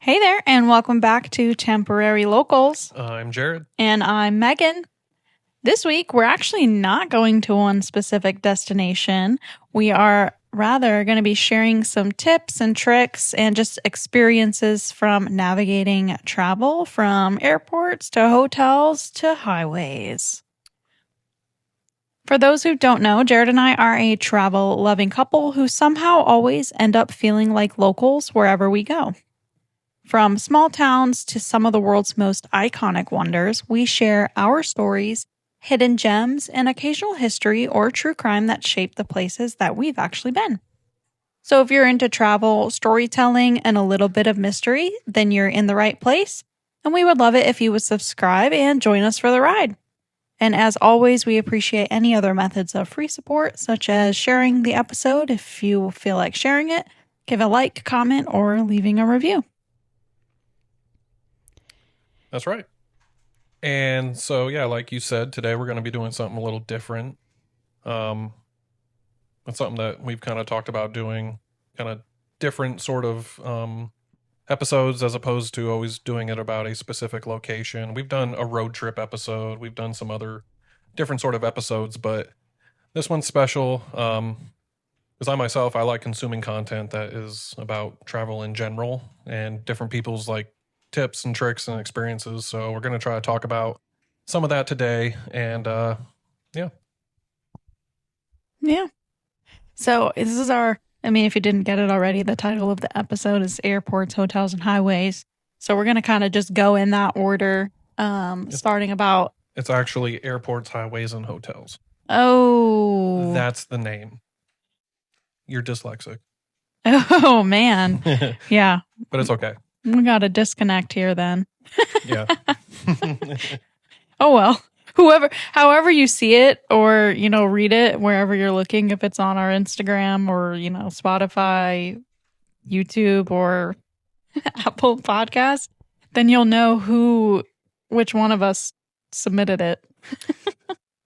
Hey there, and welcome back to Temporary Locals. I'm Jared. And I'm Megan. This week, we're actually not going to one specific destination. We are rather going to be sharing some tips and tricks and just experiences from navigating travel from airports to hotels to highways. For those who don't know, Jared and I are a travel loving couple who somehow always end up feeling like locals wherever we go. From small towns to some of the world's most iconic wonders, we share our stories, hidden gems, and occasional history or true crime that shape the places that we've actually been. So if you're into travel, storytelling, and a little bit of mystery, then you're in the right place. And we would love it if you would subscribe and join us for the ride. And as always, we appreciate any other methods of free support, such as sharing the episode if you feel like sharing it, give a like, comment, or leaving a review. That's right. And so, yeah, like you said, today we're going to be doing something a little different. It's something that we've kind of talked about doing, kind of different sort of episodes as opposed to always doing it about a specific location. We've done a road trip episode. We've done some other different sort of episodes, but this one's special because I myself, I like consuming content that is about travel in general and different people's like tips and tricks and experiences. So we're going to try to talk about some of that today. And yeah. Yeah. So this is if you didn't get it already, the title of the episode is Airports, Hotels, and Highways. So we're going to kind of just go in that order, starting about... It's actually Airports, Highways, and Hotels. Oh. That's the name. You're dyslexic. Oh, man. Yeah. But it's okay. We got a disconnect here then. Yeah. Oh, well. However you see it or, read it wherever you're looking, if it's on our Instagram or, Spotify, YouTube, or Apple Podcast, then you'll know which one of us submitted it.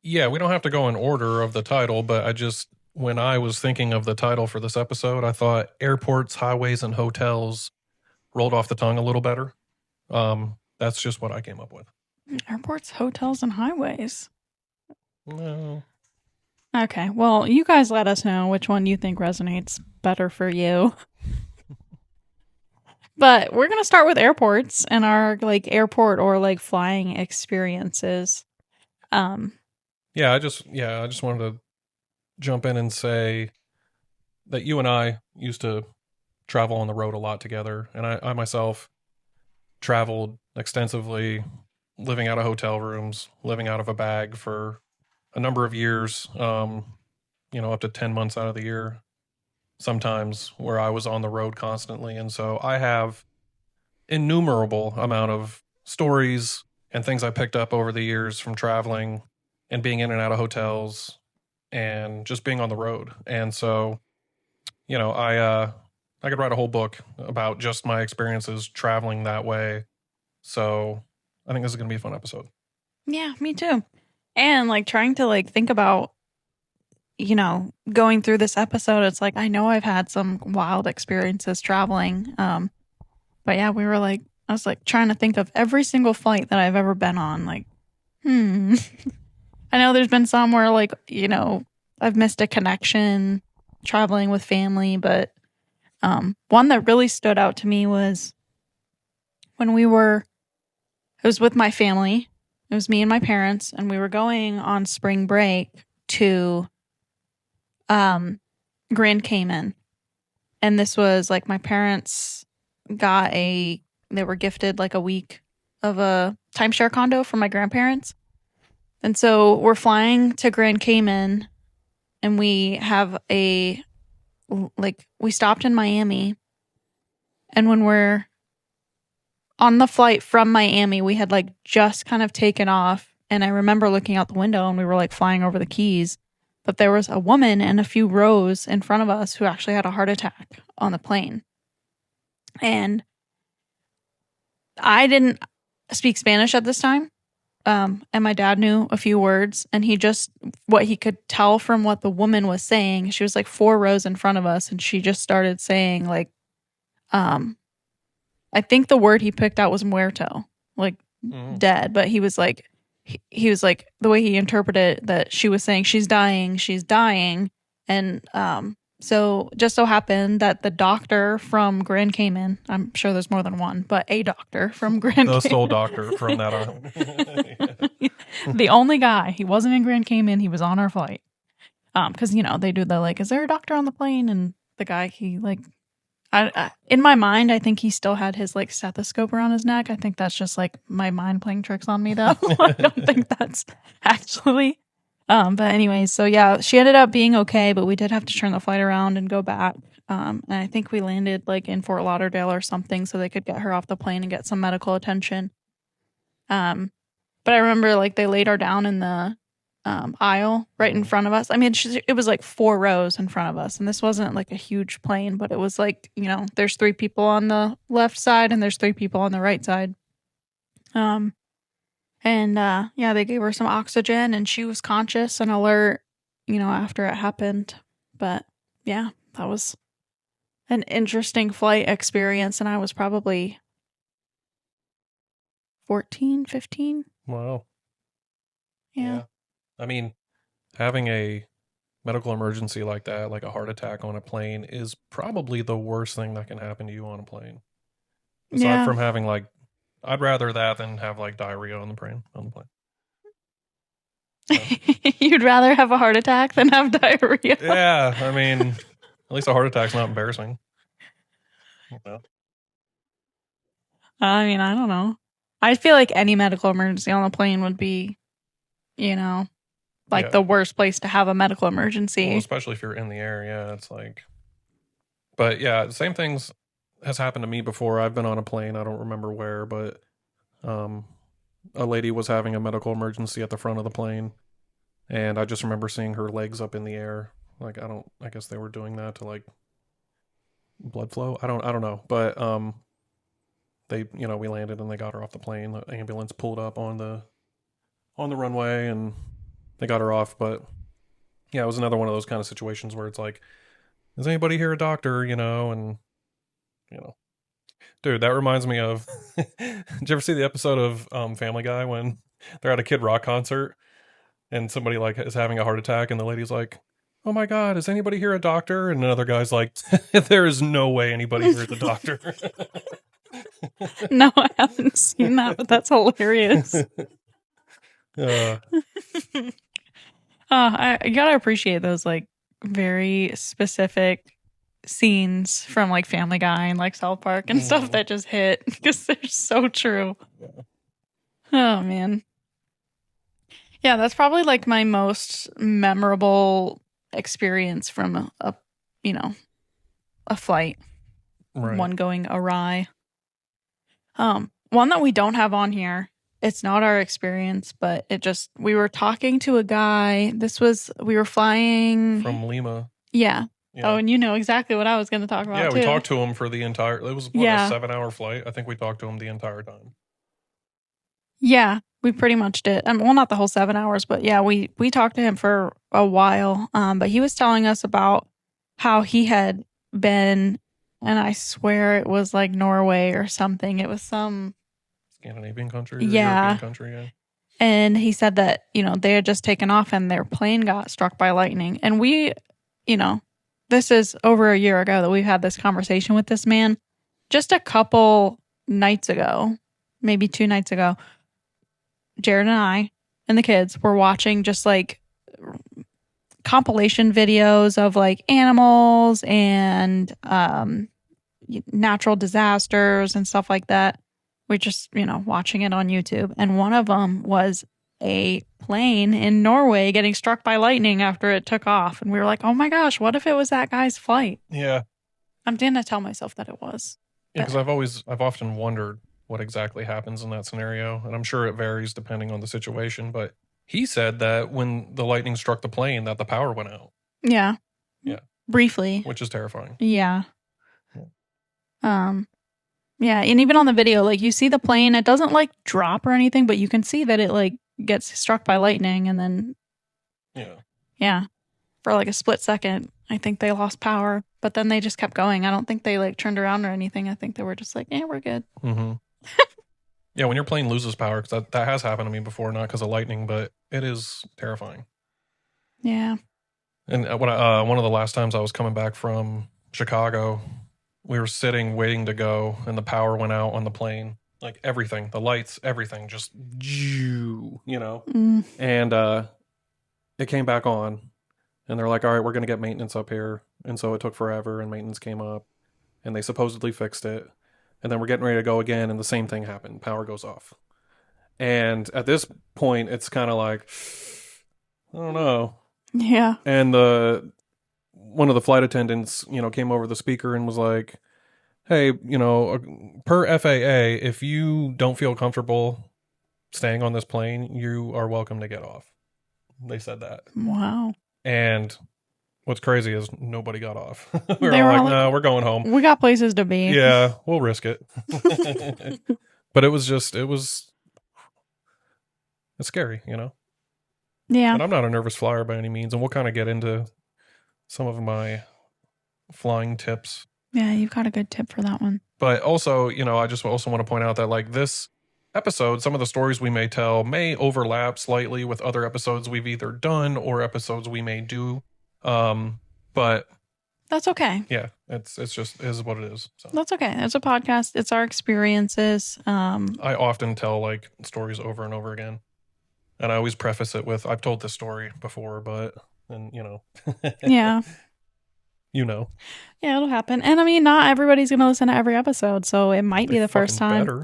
Yeah, we don't have to go in order of the title, but when I was thinking of the title for this episode, I thought Airports, Highways, and Hotels rolled off the tongue a little better. That's just what I came up with. Airports, hotels, and highways. No. Okay, well, you guys let us know which one you think resonates better for you. But we're going to start with airports and our airport or flying experiences. Yeah, I just wanted to jump in and say that you and I used to travel on the road a lot together, and I myself traveled extensively, living out of hotel rooms, living out of a bag for a number of years, up to 10 months out of the year, sometimes, where I was on the road constantly. And so I have innumerable amount of stories and things I picked up over the years from traveling and being in and out of hotels and just being on the road. And so, I could write a whole book about just my experiences traveling that way. So I think this is going to be a fun episode. Yeah, me too. And trying to think about, going through this episode, it's I know I've had some wild experiences traveling. But yeah, I was trying to think of every single flight that I've ever been on. I know there's been some where I've missed a connection traveling with family, but one that really stood out to me was when it was with my family. It was me and my parents, and we were going on spring break to Grand Cayman. And this was my parents they were gifted a week of a timeshare condo from my grandparents. And so we're flying to Grand Cayman, and we have we stopped in Miami. And when we're on the flight from Miami, we had just kind of taken off. And I remember looking out the window and we were flying over the Keys. But there was a woman in a few rows in front of us who actually had a heart attack on the plane. And I didn't speak Spanish at this time. And my dad knew a few words. And what he could tell from what the woman was saying, she was 4 rows in front of us. And she just started saying I think the word he picked out was muerto, like dead. But he was like, he was like, the way he interpreted it, that she was saying she's dying. And so just so happened that the doctor from Grand Cayman, I'm sure there's more than one, but a doctor from Grand The Cayman. sole doctor from that island. The only guy. He wasn't in Grand Cayman. He was on our flight. Because, you know, they do the like, is there a doctor on the plane? And the guy, he like, I in my mind, I think he still had his like stethoscope around his neck. I think that's just like my mind playing tricks on me, though. I don't think that's actually. But anyways, so yeah, she ended up being okay, but we did have to turn the flight around and go back. And I think we landed like in Fort Lauderdale or something, so they could get her off the plane and get some medical attention. But I remember like they laid her down in the aisle right in front of us. I mean, it was like 4 rows in front of us, and this wasn't like a huge plane, but it was like, you know, there's 3 people on the left side and there's 3 people on the right side. Yeah, they gave her some oxygen and she was conscious and alert, you know, after it happened. But yeah, that was an interesting flight experience, and I was probably 14, 15. Wow. Yeah. I mean, having a medical emergency like that, like a heart attack on a plane, is probably the worst thing that can happen to you on a plane. Aside from having like, I'd rather that than have like diarrhea on the plane. You'd rather have a heart attack than have diarrhea. Yeah, I mean, at least a heart attack's not embarrassing. You know? I mean, I don't know. I feel like any medical emergency on the plane would be, you know, like the worst place to have a medical emergency. Well, especially if you're in the air, yeah, it's like. But yeah, the same things has happened to me before. I've been on a plane, I don't remember where, but a lady was having a medical emergency at the front of the plane, and I just remember seeing her legs up in the air. Like I guess they were doing that to like blood flow. I don't know, but they, you know, we landed and they got her off the plane. The ambulance pulled up on the runway and they got her off. But yeah, it was another one of those kind of situations where it's like, is anybody here a doctor? You know, and you know, dude, that reminds me of. Did you ever see the episode of Family Guy when they're at a Kid Rock concert and somebody like is having a heart attack and the lady's like, "Oh my God, is anybody here a doctor?" And another guy's like, "There is no way anybody here is a doctor." No, I haven't seen that, but that's hilarious. I gotta appreciate those like very specific scenes from like Family Guy and like South Park and stuff that just hit because they're so true. Yeah. Oh man. Yeah, that's probably like my most memorable experience from a you know, a flight. Right. One going awry. One that we don't have on here. It's not our experience, but we were talking to a guy. We were flying from Lima. Yeah. Oh, and you know exactly what I was going to talk about. Yeah, we talked to him for the entire, it was a 7-hour flight. I think we talked to him the entire time. Yeah, we pretty much did. Well, not the whole 7 hours, but yeah, we talked to him for a while. But he was telling us about how he had been, and I swear it was like Norway or something. It was some Scandinavian country, or European country, yeah. And he said that, you know, they had just taken off and their plane got struck by lightning. And we, you know, this is over a year ago that we've had this conversation with this man. Just a couple nights ago, maybe 2 nights ago, Jared and I and the kids were watching just like compilation videos of like animals and natural disasters and stuff like that. We're just, you know, watching it on YouTube. And one of them was a plane in Norway getting struck by lightning after it took off. And we were like, oh my gosh, what if it was that guy's flight? Yeah. I'm going to tell myself that it was. Yeah, because I've often wondered what exactly happens in that scenario. And I'm sure it varies depending on the situation. But he said that when the lightning struck the plane, that the power went out. Yeah. Yeah. Briefly. Which is terrifying. Yeah. Yeah, and even on the video, like you see the plane, it doesn't like drop or anything, but you can see that it like gets struck by lightning and then yeah, for like a split second, I think they lost power, but then they just kept going. I don't think they like turned around or anything. I think they were just like, yeah, we're good. Mm-hmm. Yeah, when your plane loses power, because that has happened to me before, not because of lightning, but it is terrifying. Yeah. And when one of the last times I was coming back from Chicago, we were sitting waiting to go, and the power went out on the plane. Like everything, the lights, everything, just Mm. And it came back on, and they're like, "All right, we're gonna get maintenance up here." And so it took forever, and maintenance came up, and they supposedly fixed it. And then we're getting ready to go again, and the same thing happened. Power goes off. And at this point, it's kind of like, I don't know. Yeah. And the one of the flight attendants, came over the speaker and was like, "Hey, per FAA, if you don't feel comfortable staying on this plane, you are welcome to get off." They said that. Wow. And what's crazy is nobody got off. We were They all were like, all like, "No, we're going home." we got places to be. Yeah, we'll risk it. But it's scary, Yeah. And I'm not a nervous flyer by any means. And we'll kind of get into some of my flying tips. Yeah, you've got a good tip for that one. But also, I just also want to point out that like this episode, some of the stories we may tell may overlap slightly with other episodes we've either done or episodes we may do. But That's okay. yeah, it's just is what it is. So That's okay. It's a podcast. It's our experiences. I often tell like stories over and over again. And I always preface it with, I've told this story before, but, and Yeah. Yeah, it'll happen. And I mean, not everybody's going to listen to every episode. So it might be the first time. Better.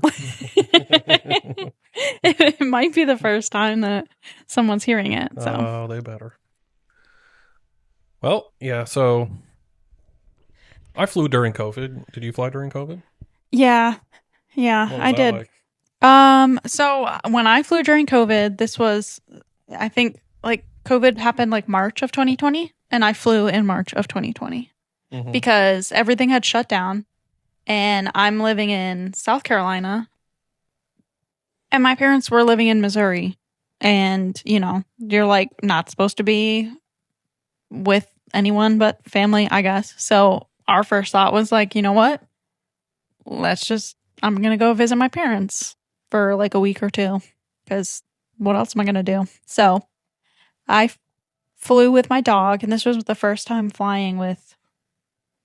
It might be the first time that someone's hearing it. So. Oh, they better. Well, yeah. So I flew during COVID. Did you fly during COVID? Yeah. What was I that did. like? So when I flew during COVID, this was, I think, like COVID happened like March of 2020, and I flew in March of 2020 because everything had shut down, and I'm living in South Carolina, and my parents were living in Missouri, and you're like not supposed to be with anyone but family, I guess. So our first thought was like, you know what? I'm gonna go visit my parents for like a week or two, because what else am I going to do? So I flew with my dog, and this was the first time flying with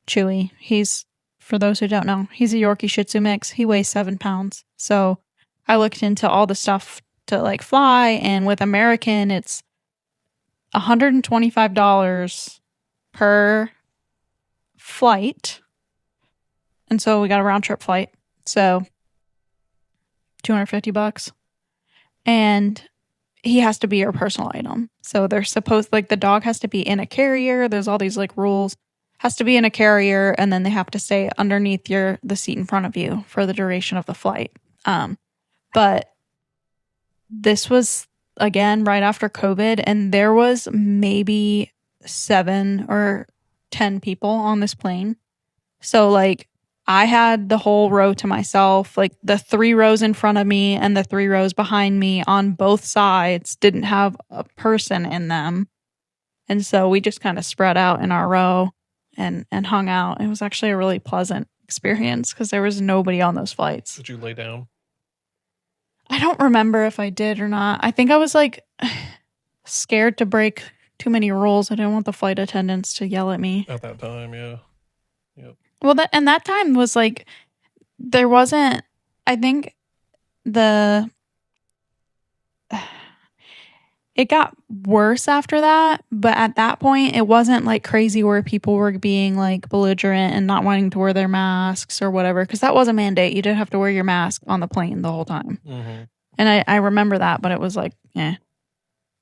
Chewy. For those who don't know, he's a Yorkie Shih Tzu mix. He weighs 7 pounds. So I looked into all the stuff to like fly, and with American, it's $125 per flight. And so we got a round trip flight. So $250. And he has to be your personal item. So they're supposed, like, the dog has to be in a carrier. There's all these like rules. Has to be in a carrier, and then they have to stay underneath the seat in front of you for the duration of the flight. But this was again right after COVID, and there was maybe 7 or 10 people on this plane. So like I had the whole row to myself, like the 3 rows in front of me and the 3 rows behind me on both sides didn't have a person in them. And so we just kind of spread out in our row and hung out. It was actually a really pleasant experience because there was nobody on those flights. Did you lay down? I don't remember if I did or not. I think I was like scared to break too many rules. I didn't want the flight attendants to yell at me. At that time, yeah. Yep. Well, that time was like, there wasn't, I think it got worse after that, but at that point it wasn't like crazy where people were being like belligerent and not wanting to wear their masks or whatever, because that was a mandate. You did have to wear your mask on the plane the whole time. And I remember that, but it was like, eh.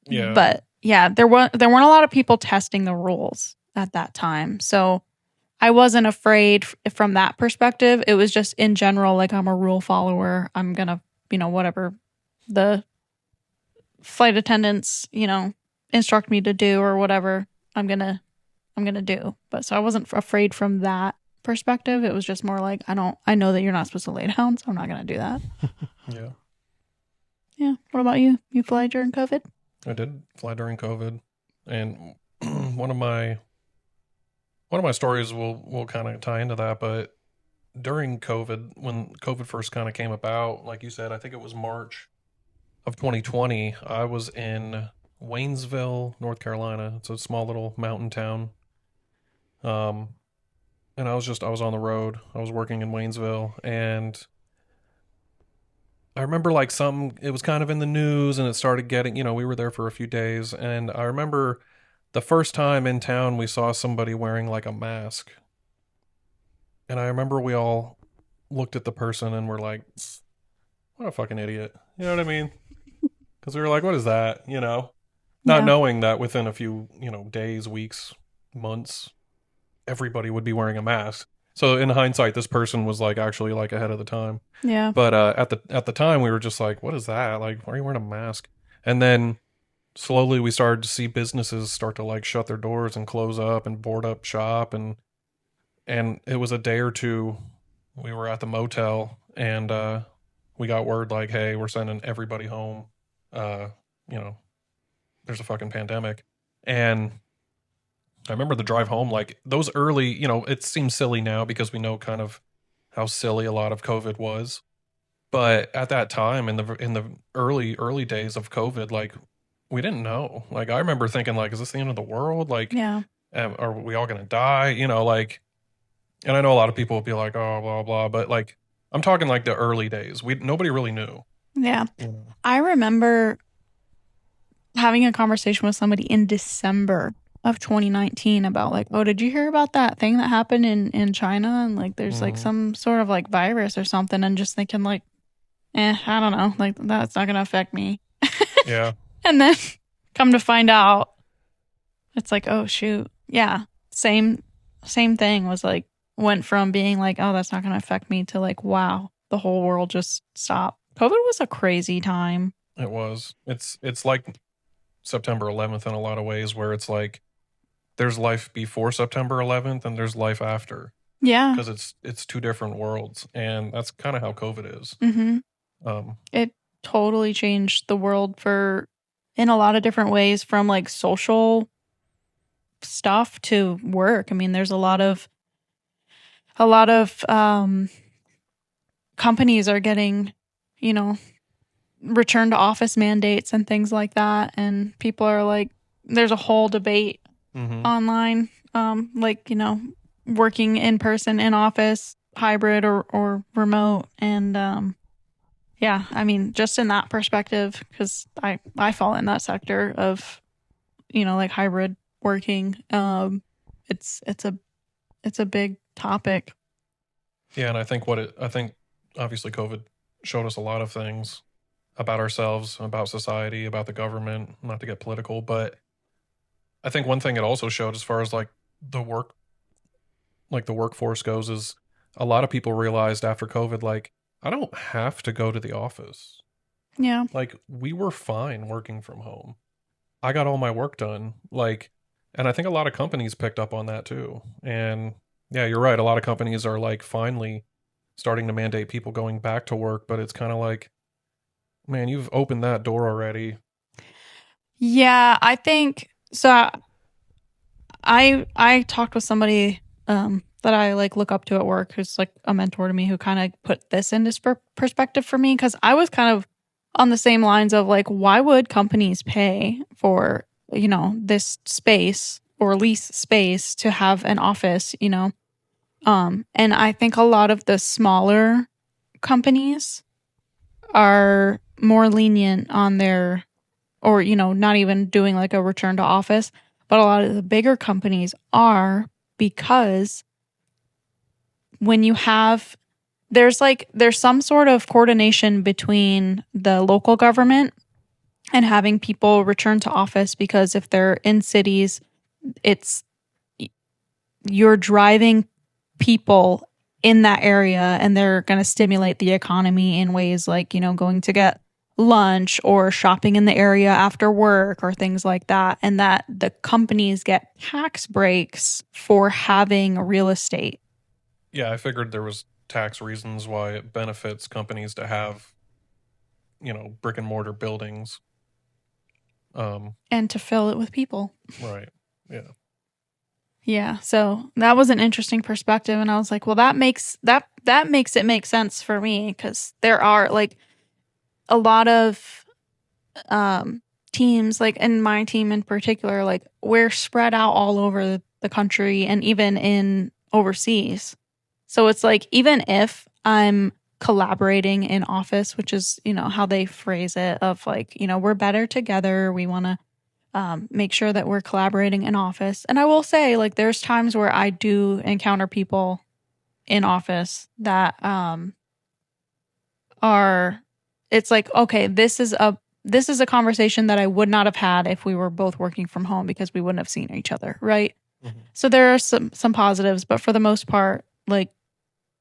Yeah. But yeah, there weren't a lot of people testing the rules at that time. So I wasn't afraid from that perspective. It was just in general, like, I'm a rule follower. I'm going to, whatever the flight attendants, instruct me to do or whatever, I'm going to do. But so I wasn't afraid from that perspective. It was just more like, I know that you're not supposed to lay down, so I'm not going to do that. Yeah. Yeah. What about you? You fly during COVID? I did fly during COVID. And one of my one of my stories will kind of tie into that, but during COVID, when COVID first kind of came about, like you said, I think it was March of 2020, I was in Waynesville, North Carolina. It's a small little mountain town. Um, and I was on the road. I was working in Waynesville, and I remember like it was kind of in the news, and it started getting, we were there for a few days, and I remember the first time in town we saw somebody wearing like a mask, and I remember we all looked at the person and were like, "What a fucking idiot," you know what I mean? Because we were like, "What is that?" Not Yeah. knowing that within a few, days, weeks, months, everybody would be wearing a mask. So in hindsight, this person was like actually like ahead of the time. Yeah. But at the time, we were just like, "What is that? Like, why are you wearing a mask?" And then slowly, we started to see businesses start to like shut their doors and close up and board up shop, and it was a day or two. We were at the motel, and we got word like, "Hey, we're sending everybody home. Uh, you know, there's a fucking pandemic." And I remember the drive home, like those early, it seems silly now because we know kind of how silly a lot of COVID was. But at that time, in the early days of COVID, like we didn't know. Like I remember thinking, like, is this the end of the world? Like, Yeah. are we all gonna die? Like, and I know a lot of people would be like, oh, blah blah, but like I'm talking like the early days. We Nobody really knew. Yeah. You know? I remember having a conversation with somebody in December of 2019 about like, oh, did you hear about that thing that happened in China? And like, there's like Mm-hmm. some sort of like virus or something. And just thinking like, I don't know. Like, that's not going to affect me. Yeah, And then come to find out, it's like, oh, shoot. Yeah. Same thing was like, went from being like, oh, that's not going to affect me to like, wow, the whole world just stopped. COVID was a crazy time. it was. It's like September 11th in a lot of ways, where it's like there's life before September 11th and there's life after, Yeah. because it's two different worlds, and that's kind of how COVID is. Mm-hmm. Um, It totally changed the world for in a lot of different ways from like social stuff to work. I mean, there's a lot of companies are getting, you know, return to office mandates and things like that, and people are like there's a whole debate hmm online like, working in person in office, hybrid or remote and yeah, I mean, just in that perspective, because I fall in that sector of, like hybrid working. It's a big topic. Yeah, and I think obviously COVID showed us a lot of things about ourselves, about society, about the government, not to get political, but I think one thing it also showed as far as the work the workforce goes is a lot of people realized after COVID, like, I don't have to go to the office. Yeah, Like, we were fine working from home. I got all my work done. Like, and I think a lot of companies picked up on that too. And yeah, you're right. A lot of companies are like finally starting to mandate people going back to work, but it's kind of like, man, you've opened that door already. yeah. I think so. I talked with somebody that I like look up to at work, who's like a mentor to me, who kind of put this into perspective for me, because I was kind of on the same lines of like, why would companies pay for this space or lease space to have an office, and I think a lot of the smaller companies are more lenient on their, or not even doing like a return to office, but a lot of the bigger companies are, because when you have there's some sort of coordination between the local government and having people return to office, because if they're in cities, it's you're driving people in that area, and they're going to stimulate the economy in ways like, going to get lunch or shopping in the area after work or things like that. And that the companies get tax breaks for having real estate Yeah, I figured there was tax reasons why it benefits companies to have, brick and mortar buildings. Um, and to fill it with people. right. Yeah. Yeah. So that was an interesting perspective. And I was like, well, that makes it make sense for me because there are like a lot of teams, like in my team in particular, like we're spread out all over the country and even in overseas. So it's like, even if I'm collaborating in office, which is, how they phrase it, of like, we're better together. We want to make sure that we're collaborating in office. And I will say, like, there's times where I do encounter people in office that are, it's like, okay, this is a conversation that I would not have had if we were both working from home because we wouldn't have seen each other, right? Mm-hmm. So there are some positives, but for the most part, like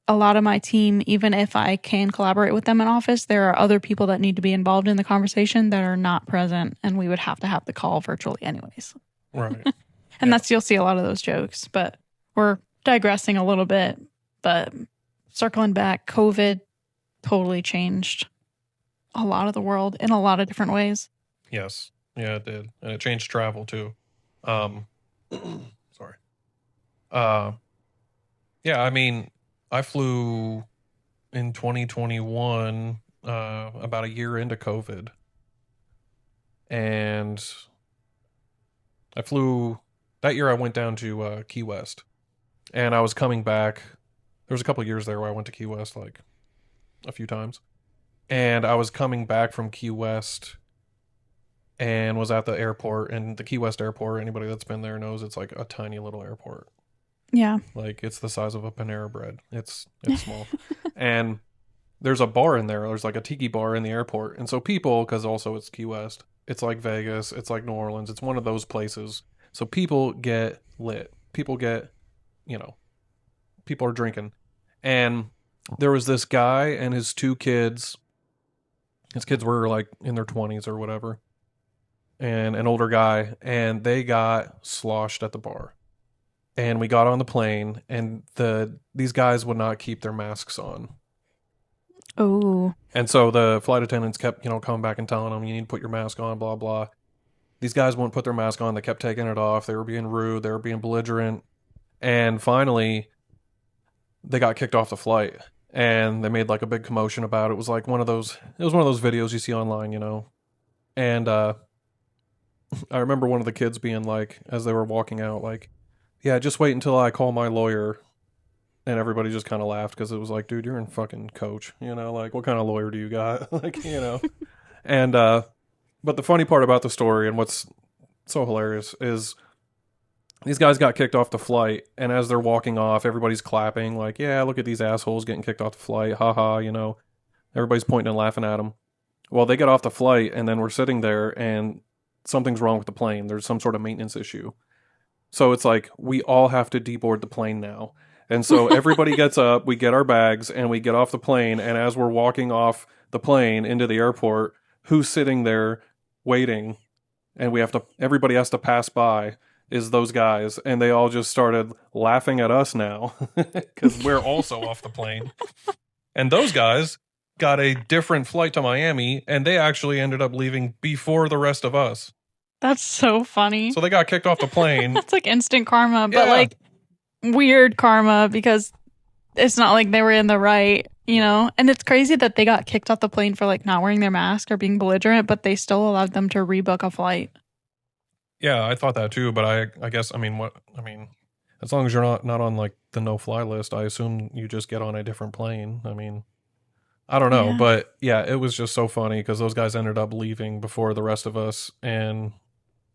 a lot of my team, even if I can collaborate with them in office, there are other people that need to be involved in the conversation that are not present, and we would have to have the call virtually anyways. Right. And Yeah. you'll see a lot of those jokes, but we're digressing a little bit. But circling back, COVID totally changed a lot of the world in a lot of different ways. Yes. Yeah, it did. And it changed travel too. Sorry. Yeah, I mean, I flew in 2021, about a year into COVID. And I flew that year. I went down to Key West, and I was coming back. There was a couple years there where I went to Key West like a few times, and I was coming back from Key West and was at the airport. And the Key West airport, anybody that's been there knows it's like a tiny little airport. Yeah. Like it's the size of a Panera Bread. It's small, and there's a bar in there. There's like a tiki bar in the airport, and so people, because also it's Key West, it's like Vegas, it's like New Orleans, it's one of those places. So people get lit. People get, you know, people are drinking, and there was this guy and his two kids. His kids were like in their 20s or whatever, and an older guy, and they got sloshed at the bar. And we got on the plane, and these guys would not keep their masks on. Oh. And so the flight attendants kept, coming back and telling them, you need to put your mask on, blah, blah. These guys wouldn't put their mask on. They kept taking it off. They were being rude. They were being belligerent. And finally, they got kicked off the flight. And they made like a big commotion about it. It was like one of those videos you see online, And I remember one of the kids being like, as they were walking out, like, yeah, just wait until I call my lawyer. And everybody just kind of laughed because it was like, dude, you're in fucking coach, like, what kind of lawyer do you got? Like, And, but the funny part about the story and what's so hilarious is these guys got kicked off the flight. And as they're walking off, everybody's clapping, like, yeah, look at these assholes getting kicked off the flight. Haha, everybody's pointing and laughing at them. Well, they get off the flight and then we're sitting there and something's wrong with the plane. There's some sort of maintenance issue. So it's like, we all have to deboard the plane now. And so everybody gets up, we get our bags, and we get off the plane. And as we're walking off the plane into the airport, who's sitting there waiting? And everybody has to pass by, is those guys. And they all just started laughing at us now because we're also off the plane. And those guys got a different flight to Miami, and they actually ended up leaving before the rest of us. That's so funny. So they got kicked off the plane. That's like instant karma, but like weird karma because it's not like they were in the right, And it's crazy that they got kicked off the plane for like not wearing their mask or being belligerent, but they still allowed them to rebook a flight. Yeah, I thought that too, but I guess as long as you're not on like the no-fly list, I assume you just get on a different plane. I mean, I don't know, but yeah, it was just so funny because those guys ended up leaving before the rest of us, and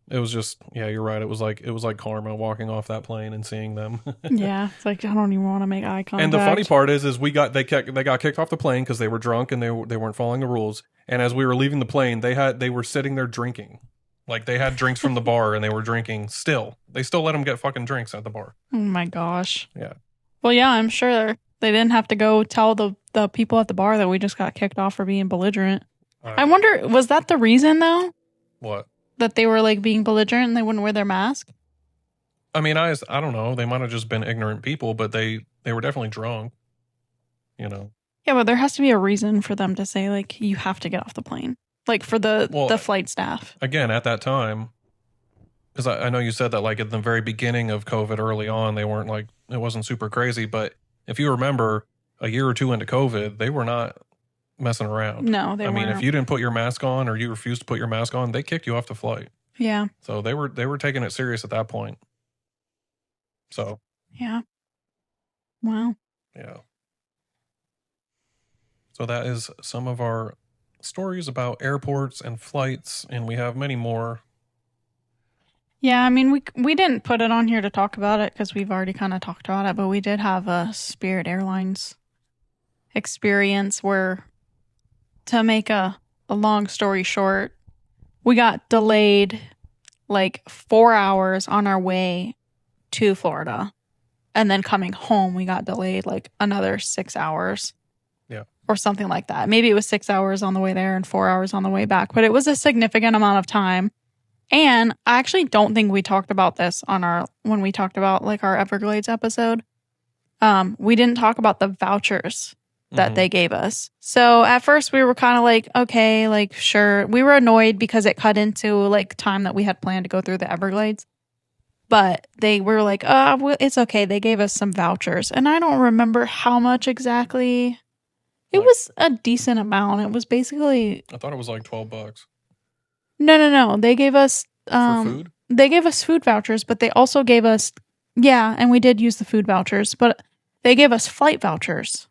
it was just, yeah, you're right. It was like karma walking off that plane and seeing them. Yeah, it's like I don't even want to make eye contact. And the funny part is they got kicked off the plane because they were drunk and they weren't following the rules. And as we were leaving the plane, they were sitting there drinking, like they had drinks from the bar and they were drinking. Still, they still let them get fucking drinks at the bar. Oh my gosh. Yeah. Well, yeah, I'm sure they didn't have to go tell the people at the bar that we just got kicked off for being belligerent. I wonder, was that the reason though? What? That they were like being belligerent and they wouldn't wear their mask? I mean, I don't know. They might have just been ignorant people, but they were definitely drunk. Yeah, but there has to be a reason for them to say like you have to get off the plane, like for the flight staff. Again, at that time, because I know you said that like at the very beginning of COVID early on, they weren't like, it wasn't super crazy. But if you remember a year or two into COVID, they were not messing around. No, they I mean, if weren't. you didn't put your mask on or you refused to put your mask on, they kicked you off the flight. Yeah. So they were taking it serious at that point. So Yeah. Wow. yeah. So that is some of our stories about airports and flights, and we have many more. Yeah, I mean, we didn't put it on here to talk about it because we've already kind of talked about it, but we did have a Spirit Airlines experience where, to make a long story short, we got delayed like 4 hours on our way to Florida. And then coming home, we got delayed like another 6 hours. Yeah. Or something like that. Maybe it was 6 hours on the way there and 4 hours on the way back, but it was a significant amount of time. And I actually don't think we talked about this when we talked about like our Everglades episode. We didn't talk about the vouchers that they gave us. So at first we were kind of like, okay, like sure. We were annoyed because it cut into like time that we had planned to go through the Everglades. But they were like, well, it's okay. They gave us some vouchers. And I don't remember how much exactly. It was a decent amount. It was basically. I thought it was like $12. No. They gave us For food? They gave us food vouchers, but they also gave us and we did use the food vouchers, but they gave us flight vouchers.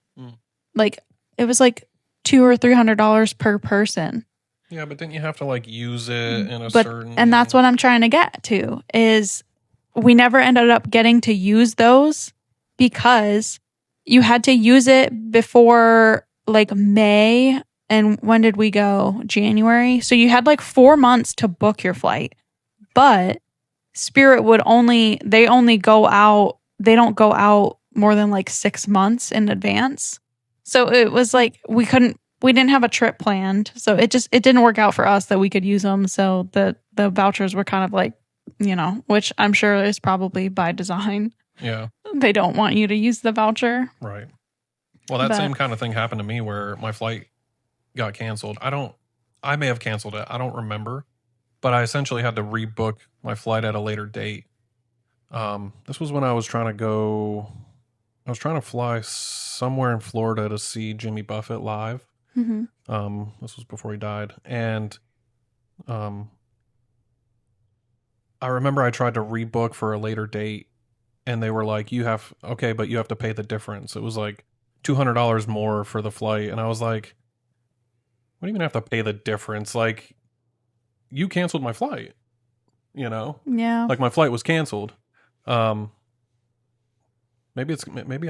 Like it was like $200 or $300 per person. Yeah, but then you have to like use it in a certain. And that's what I'm trying to get to is we never ended up getting to use those because you had to use it before like May. And when did we go? January. So you had like 4 months to book your flight. But Spirit they don't go out more than like 6 months in advance. So it was like we didn't have a trip planned. So it didn't work out for us that we could use them. So the vouchers were kind of like, which I'm sure is probably by design. Yeah. They don't want you to use the voucher. Right. Well, that same kind of thing happened to me where my flight got canceled. I may have canceled it. I don't remember, but I essentially had to rebook my flight at a later date. This was when I was trying to fly somewhere in Florida to see Jimmy Buffett live. Mm-hmm. This was before he died. And, I remember I tried to rebook for a later date and they were like, but you have to pay the difference. It was like $200 more for the flight. And I was like, what do you mean I have to pay the difference? Like, you canceled my flight, Yeah. Like my flight was canceled. Maybe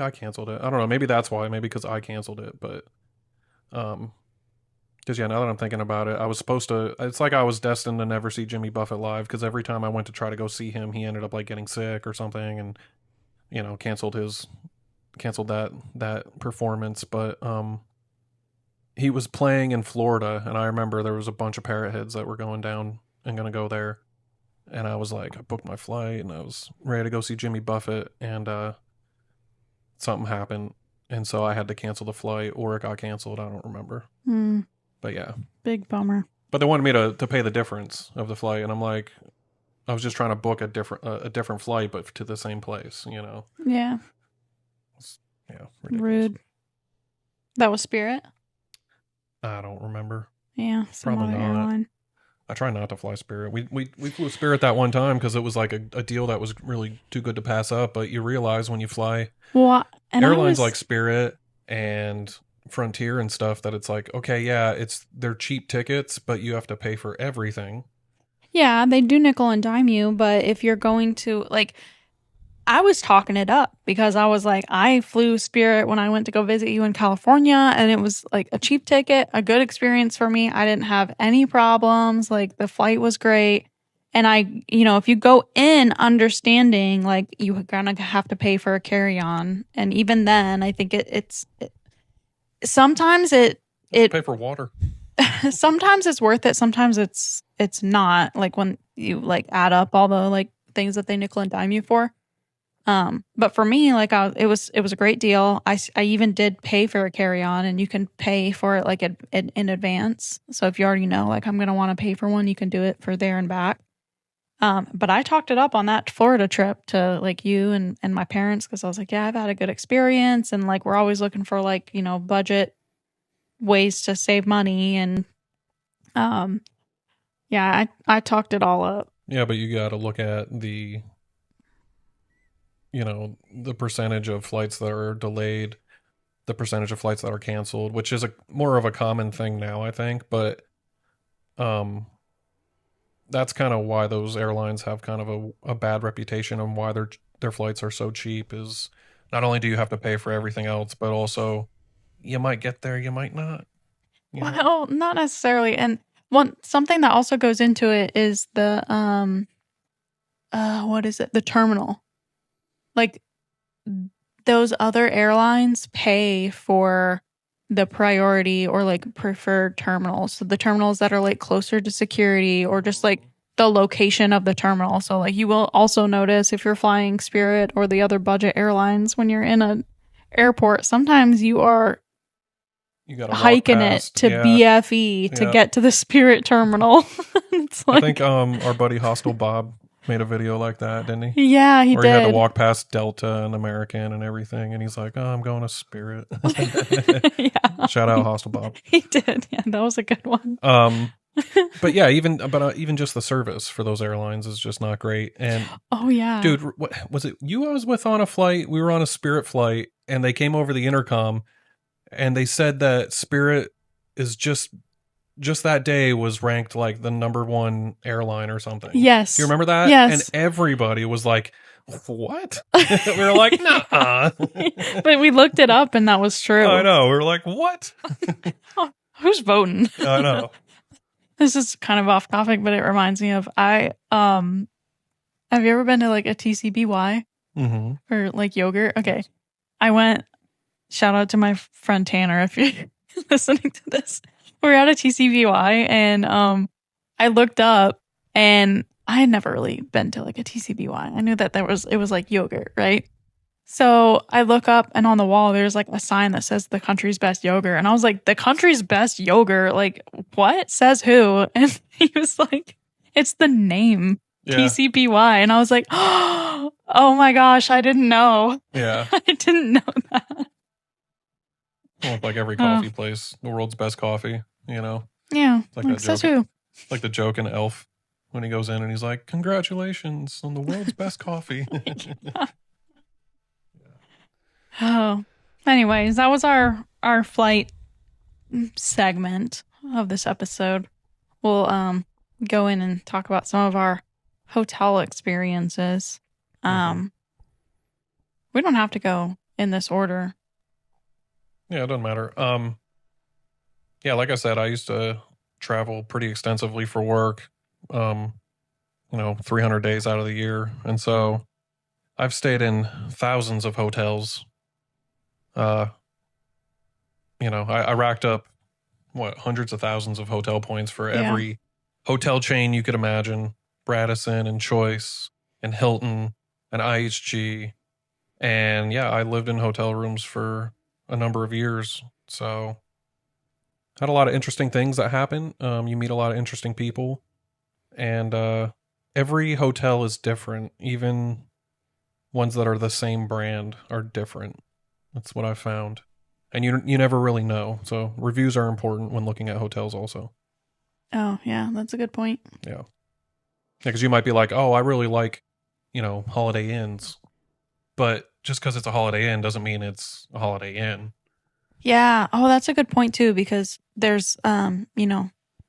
I canceled it. I don't know. Maybe that's why. Maybe because I canceled it. But, because now that I'm thinking about it, it's like I was destined to never see Jimmy Buffett live because every time I went to try to go see him, he ended up like getting sick or something and, canceled that performance. But, he was playing in Florida, and I remember there was a bunch of Parrot Heads that were going down and going to go there. And I was like, I booked my flight, and I was ready to go see Jimmy Buffett, and something happened, and so I had to cancel the flight, or it got canceled. I don't remember. But yeah. Big bummer. But they wanted me to pay the difference of the flight, and I'm like, I was just trying to book a different flight, but to the same place, Yeah. Yeah, ridiculous. Rude. That was Spirit? I don't remember. Yeah, Probably not. Airline. I try not to fly Spirit. We flew Spirit that one time because it was like a deal that was really too good to pass up. But you realize when you fly airlines like Spirit and Frontier and stuff that it's like, okay, yeah, they're cheap tickets, but you have to pay for everything. Yeah, they do nickel and dime you, but if you're going to like, I was talking it up because I was like, I flew Spirit when I went to go visit you in California, and it was like a cheap ticket, a good experience for me. I didn't have any problems. Like the flight was great. And if you go in understanding, like you're going to have to pay for a carry-on. And even then, I think sometimes it pay for water. Sometimes it's worth it. Sometimes it's not, like when you like add up all the like things that they nickel and dime you for. But for me, like it was a great deal. I even did pay for a carry-on, and you can pay for it like in advance. So if you already know, like I'm going to want to pay for one, you can do it for there and back. But I talked it up on that Florida trip to like you and my parents because I was like, yeah, I've had a good experience. And like, we're always looking for like, budget ways to save money. And um, yeah, I talked it all up. Yeah, but you got to look at the percentage of flights that are delayed, the percentage of flights that are canceled, which is a more of a common thing now, I think. But um, that's kind of why those airlines have kind of a bad reputation and why their flights are so cheap. Is not only do you have to pay for everything else, but also you might get there, you might not. Well, not necessarily. And something that also goes into it is the what is it? The terminal. Like those other airlines pay for the priority or like preferred terminals. So the terminals that are like closer to security or just like the location of the terminal. So like you will also notice if you're flying Spirit or the other budget airlines when you're in an airport, sometimes you are You got to walk hiking it past. to BFE to get to the Spirit terminal. It's I like, think our buddy Hostel Bob made a video like that, didn't he? yeah, he Or did. he had to walk past Delta and American and everything, and he's like, "Oh, I'm going to Spirit." Yeah, Shout out Hostel Bob. he did. Yeah, that was a good one. But yeah, even just the service for those airlines is just not great. And oh yeah, dude, what was it? You I was with on a flight. We were on a Spirit flight, and they came over the intercom, and they said that Spirit is just that day was ranked like the number one airline or something. Yes. Do you remember that? Yes. And everybody was like, what? We were like, nah. But we looked it up and that was true. I know. We were like, what? Who's voting? I know. This is kind of off topic, but it reminds me of have you ever been to like a TCBY or like yogurt? Okay. I went, shout out to my friend Tanner if you're listening to this. We're at a TCBY and I looked up and I had never really been to like a TCBY. I knew that it was like yogurt, right? So I look up and on the wall there's like a sign that says the country's best yogurt. And I was like, the country's best yogurt? Like, what? Says who? And he was like, it's the name. Yeah. TCBY. And I was like, oh my gosh, I didn't know. Yeah. I didn't know that. Well, like every coffee place, the world's best coffee, you know? Yeah. It's like that says joke. who? Like the joke in Elf when he goes in and he's like, congratulations on the world's best coffee. Oh. Anyways, that was our flight segment of this episode. We'll go in and talk about some of our hotel experiences. We don't have to go in this order. Yeah, it doesn't matter. Yeah, like I said, I used to travel pretty extensively for work. 300 days out of the year, and so I've stayed in thousands of hotels. I racked up hundreds of thousands of hotel points for every hotel chain you could imagine: Radisson and Choice and Hilton and IHG. And yeah, I lived in hotel rooms for a number of years. So had a lot of interesting things that happen. You meet a lot of interesting people, and every hotel is different. Even ones that are the same brand are different. That's what I've found. And you never really know. So reviews are important when looking at hotels also. Oh, yeah, that's a good point. Yeah. Because you might be like, oh, I really like, Holiday Inns. But just because it's a Holiday Inn doesn't mean it's a Holiday Inn. Yeah. Oh, that's a good point too, because there's,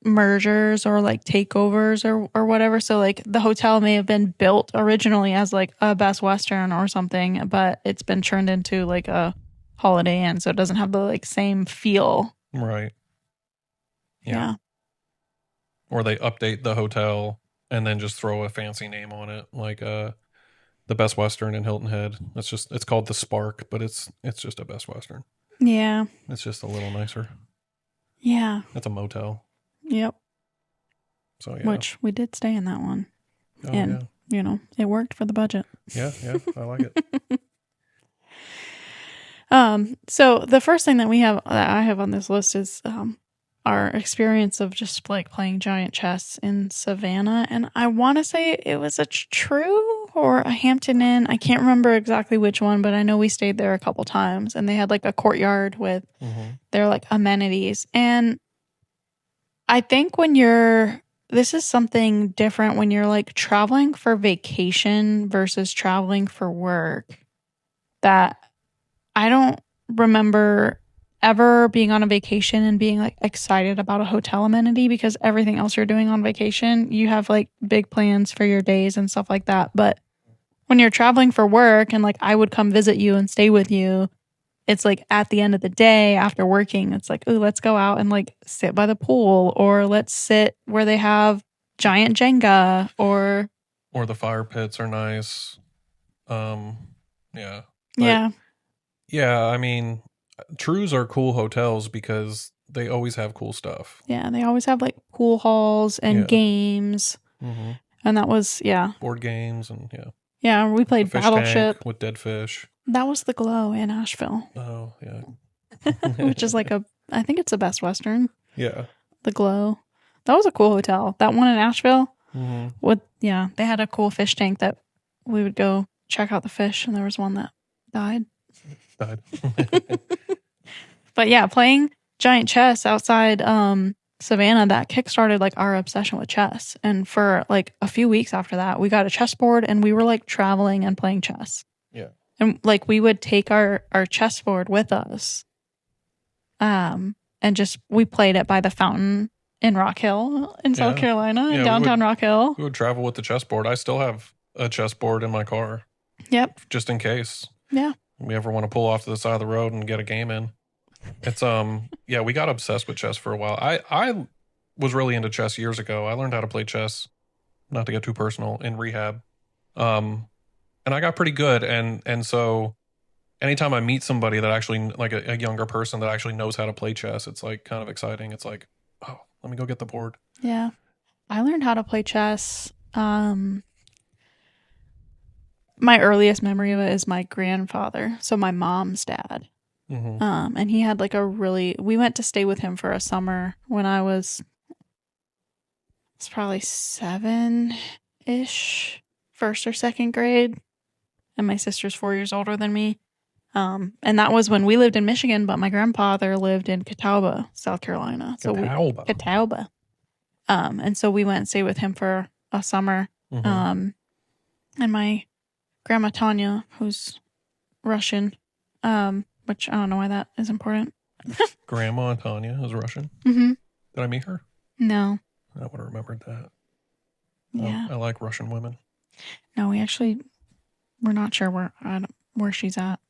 mergers or like takeovers or whatever. So like the hotel may have been built originally as like a Best Western or something, but it's been turned into like a Holiday Inn. So it doesn't have the like same feel. Right. Yeah. Or they update the hotel and then just throw a fancy name on it. Like, the Best Western in Hilton Head. It's called the Spark, but it's just a Best Western. Yeah. It's just a little nicer. Yeah. It's a motel. Yep. So yeah. Which we did stay in that one. Oh, and, it worked for the budget. Yeah, I like it. So the first thing that I have on this list is our experience of just like playing giant chess in Savannah. And I want to say it was a True or a Hampton Inn. I can't remember exactly which one, but I know we stayed there a couple times and they had like a courtyard with their like amenities. And I think this is something different when you're like traveling for vacation versus traveling for work, that I don't remember ever being on a vacation and being like excited about a hotel amenity, because everything else you're doing on vacation, you have like big plans for your days and stuff like that. But when you're traveling for work and like I would come visit you and stay with you, it's like at the end of the day after working, it's like, ooh, let's go out and like sit by the pool, or let's sit where they have giant Jenga, or the fire pits are nice. Yeah. But, yeah. Yeah, I mean, Trues are cool hotels because they always have cool stuff. Yeah, they always have like pool halls and games. Mm-hmm. And that was, board games and Yeah, we played fish Battleship tank with dead fish. That was the Glow in Asheville. Oh, yeah. Which is like I think it's the Best Western. Yeah. The Glow. That was a cool hotel. That one in Asheville. Mm-hmm. They had a cool fish tank that we would go check out the fish, and there was one that died. But yeah, playing giant chess outside Savannah, that kickstarted like our obsession with chess. And for like a few weeks after that, we got a chessboard and we were like traveling and playing chess. Yeah. And like we would take our chessboard with us. And just we played it by the fountain in Rock Hill in South Carolina, in downtown Rock Hill. We would travel with the chessboard. I still have a chessboard in my car. Yep. Just in case. Yeah. We ever want to pull off to the side of the road and get a game in. It's we got obsessed with chess for a while. I was really into chess years ago. I learned how to play chess, not to get too personal, in rehab. And I got pretty good, and so anytime I meet somebody that actually, like a younger person that actually knows how to play chess, it's like kind of exciting. It's like, oh, let me go get the board. Yeah. I learned how to play chess. My earliest memory of it is my grandfather, so my mom's dad. Mm-hmm. And he had like we went to stay with him for a summer when I was probably 7-ish, first or second grade. And my sister's 4 years older than me. And that was when we lived in Michigan, but my grandfather lived in Catawba, South Carolina. Catawba. And so we went and stayed with him for a summer. Mm-hmm. And my grandma Tanya, who's Russian, which I don't know why that is important. Grandma Tanya is Russian? Mm-hmm. Did I meet her? No. I would have remembered that. Yeah. I like Russian women. No, we're not sure where she's at.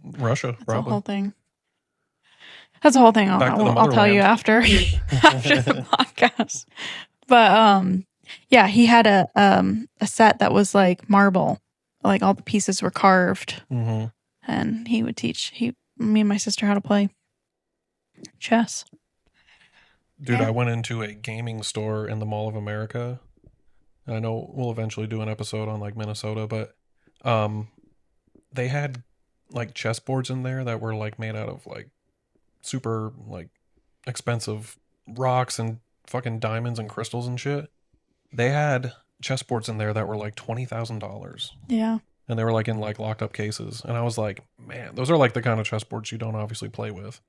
Russia, That's probably. a whole thing. That's a whole thing. I'll tell you after the podcast. But yeah, he had a set that was like marble, like all the pieces were carved, and he would teach me and my sister how to play chess. Dude, yeah. I went into a gaming store in the Mall of America. And I know we'll eventually do an episode on like Minnesota, but they had like chessboards in there that were like made out of like super like expensive rocks and fucking diamonds and crystals and shit. They had chessboards in there that were like $20,000. Yeah. And they were like in like locked up cases. And I was like, man, those are like the kind of chessboards you don't obviously play with.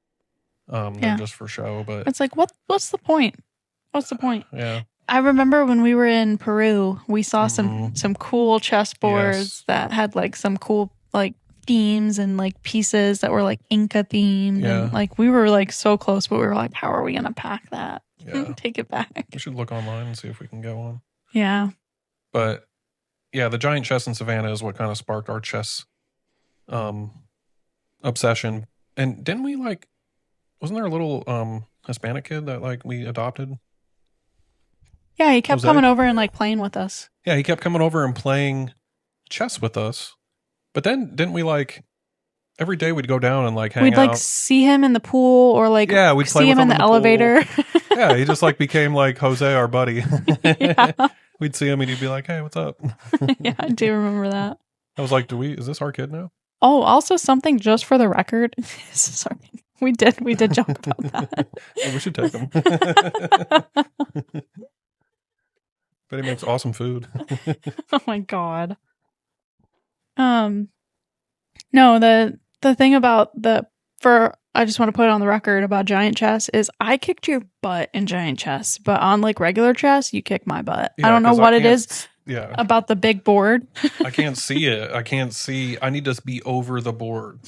They're just for show, but it's like, what's the point? What's the point? Yeah. I remember when we were in Peru, we saw some cool chessboards that had like some cool like themes and like pieces that were like Inca themed. Yeah. And like we were like so close, but we were like, how are we gonna pack that? Yeah. Take it back. We should look online and see if we can go on. Yeah. But yeah, the giant chess in Savannah is what kind of sparked our chess obsession. And didn't we like, wasn't there a little Hispanic kid that like we adopted? Yeah, he kept coming over and like playing with us. Yeah, he kept coming over and playing chess with us. But then didn't we like every day we'd go down and like hang out? We'd like see him in the pool or like we'd see him in the elevator. Yeah, he just like became like Jose, our buddy. Yeah. We'd see him and he'd be like, "Hey, what's up?" Yeah, I do remember that. I was like, is this our kid now? Oh, also something just for the record. Is this our kid? We did joke about that. Yeah, we should take him. But he makes awesome food. Oh my God. No, the thing about I just want to put it on the record about giant chess is I kicked your butt in giant chess, but on like regular chess, you kick my butt. Yeah, I don't know 'cause what it is Yeah. about the big board. I can't see it. I need to be over the board.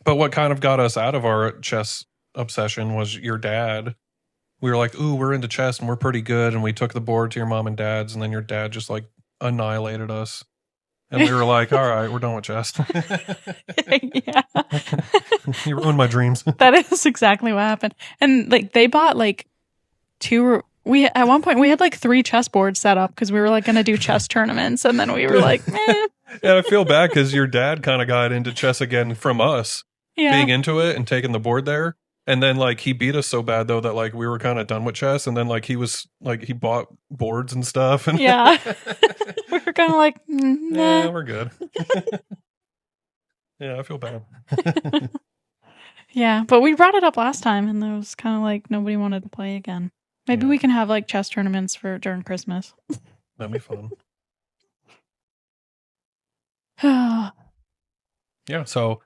But what kind of got us out of our chess obsession was your dad. We were like, ooh, we're into chess and we're pretty good. And we took the board to your mom and dad's, and then your dad just like annihilated us. And we were like, all right, we're done with chess. Yeah. You ruined my dreams. That is exactly what happened. And like they bought like at one point we had like 3 chessboards set up because we were like going to do chess tournaments, and then we were like, eh. And I feel bad because your dad kind of got into chess again from us being into it and taking the board there. And then like he beat us so bad though that like we were kind of done with chess. And then like he was like he bought boards and stuff. And Yeah. We were kind of like, nah. Yeah, we're good. Yeah, I feel bad. Yeah, but we brought it up last time, and it was kind of like nobody wanted to play again. Maybe we can have like chess tournaments during Christmas. That'd be fun. Yeah, so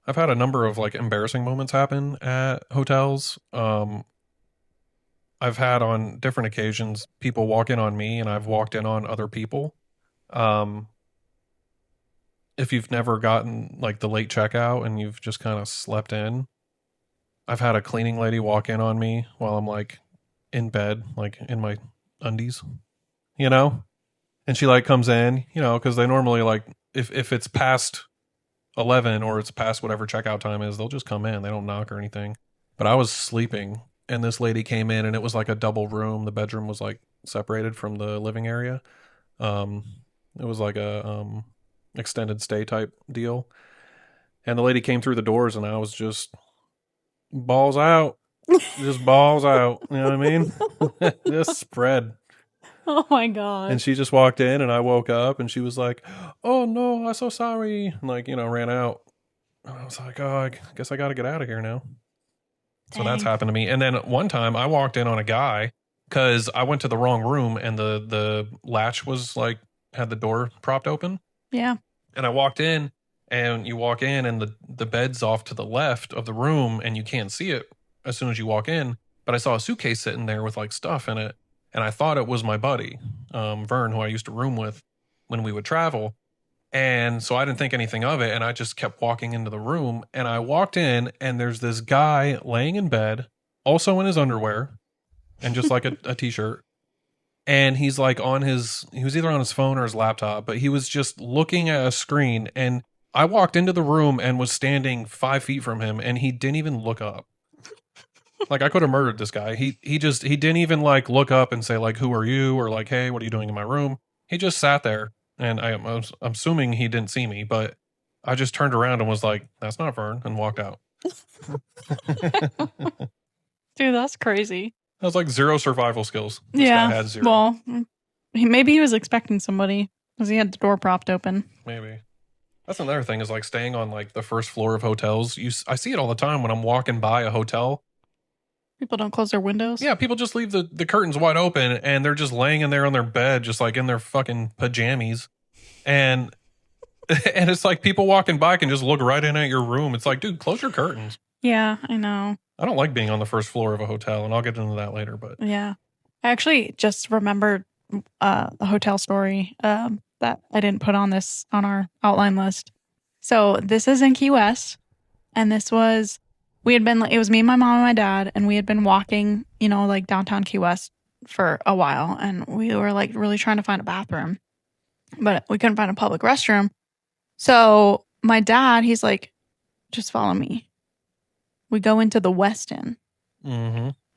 I've had a number of like embarrassing moments happen at hotels. I've had on different occasions people walk in on me, and I've walked in on other people. If you've never gotten like the late checkout and you've just kind of slept in, I've had a cleaning lady walk in on me while I'm like in bed, like in my undies, you know? And she like comes in, you know, because they normally like if it's past 11 or it's past whatever checkout time is, they'll just come in. They don't knock or anything. But I was sleeping and this lady came in, and it was like a double room. The bedroom was like separated from the living area. It was like a extended stay type deal. And the lady came through the doors, and I was just balls out. Just balls out. You know what I mean? Just spread. Oh my God. And she just walked in, and I woke up, and she was like, oh no, I'm so sorry. And like, you know, ran out. And I was like, oh, I guess I got to get out of here now. So that's happened to me. And then one time I walked in on a guy because I went to the wrong room, and the latch was like, had the door propped open. Yeah. And I walked in, and you walk in, and the bed's off to the left of the room, and you can't see it as soon as you walk in. But I saw a suitcase sitting there with like stuff in it. And I thought it was my buddy, Vern, who I used to room with when we would travel. And so I didn't think anything of it. And I just kept walking into the room. And I walked in, and there's this guy laying in bed, also in his underwear and just like a t-shirt. And he's like he was either on his phone or his laptop, but he was just looking at a screen. And I walked into the room and was standing 5 feet from him, and he didn't even look up. Like I could have murdered this guy. He didn't even like look up and say like, who are you? Or like, hey, what are you doing in my room? He just sat there, and I'm assuming he didn't see me, but I just turned around and was like, that's not Vern, and walked out. Dude, that's crazy. That was like 0 survival skills. This guy had 0. Well, maybe he was expecting somebody because he had the door propped open. Maybe. That's another thing is like staying on like the first floor of hotels. I see it all the time when I'm walking by a hotel. People don't close their windows. Yeah, people just leave the curtains wide open, and they're just laying in there on their bed, just like in their fucking pajamas. And it's like people walking by can just look right in at your room. It's like, dude, close your curtains. Yeah, I know. I don't like being on the first floor of a hotel, and I'll get into that later. But yeah, I actually just remembered a hotel story that I didn't put on our outline list. So this is in Key West, and it was me, my mom, and my dad, and we had been walking, you know, like downtown Key West for a while, and we were like really trying to find a bathroom, but we couldn't find a public restroom. So my dad, he's like, just follow me. We go into the Westin,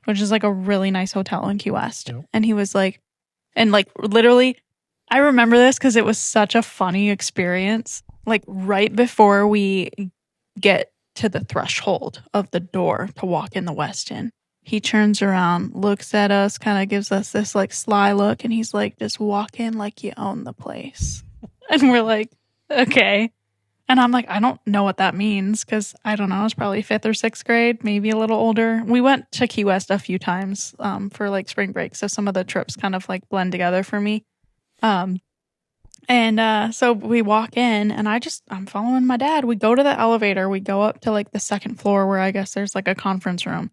which is like a really nice hotel in Key West. Yep. And he was like, and like literally, I remember this because it was such a funny experience. Like right before we get to the threshold of the door to walk in the Westin, he turns around, looks at us, kind of gives us this like sly look, and he's like, just walk in like you own the place. And we're like, okay. And I'm like, I don't know what that means because I don't know. I was probably 5th or 6th grade, maybe a little older. We went to Key West a few times for like spring break. So some of the trips kind of like blend together for me. So we walk in and I'm following my dad. We go to the elevator. We go up to like the 2nd floor where I guess there's like a conference room.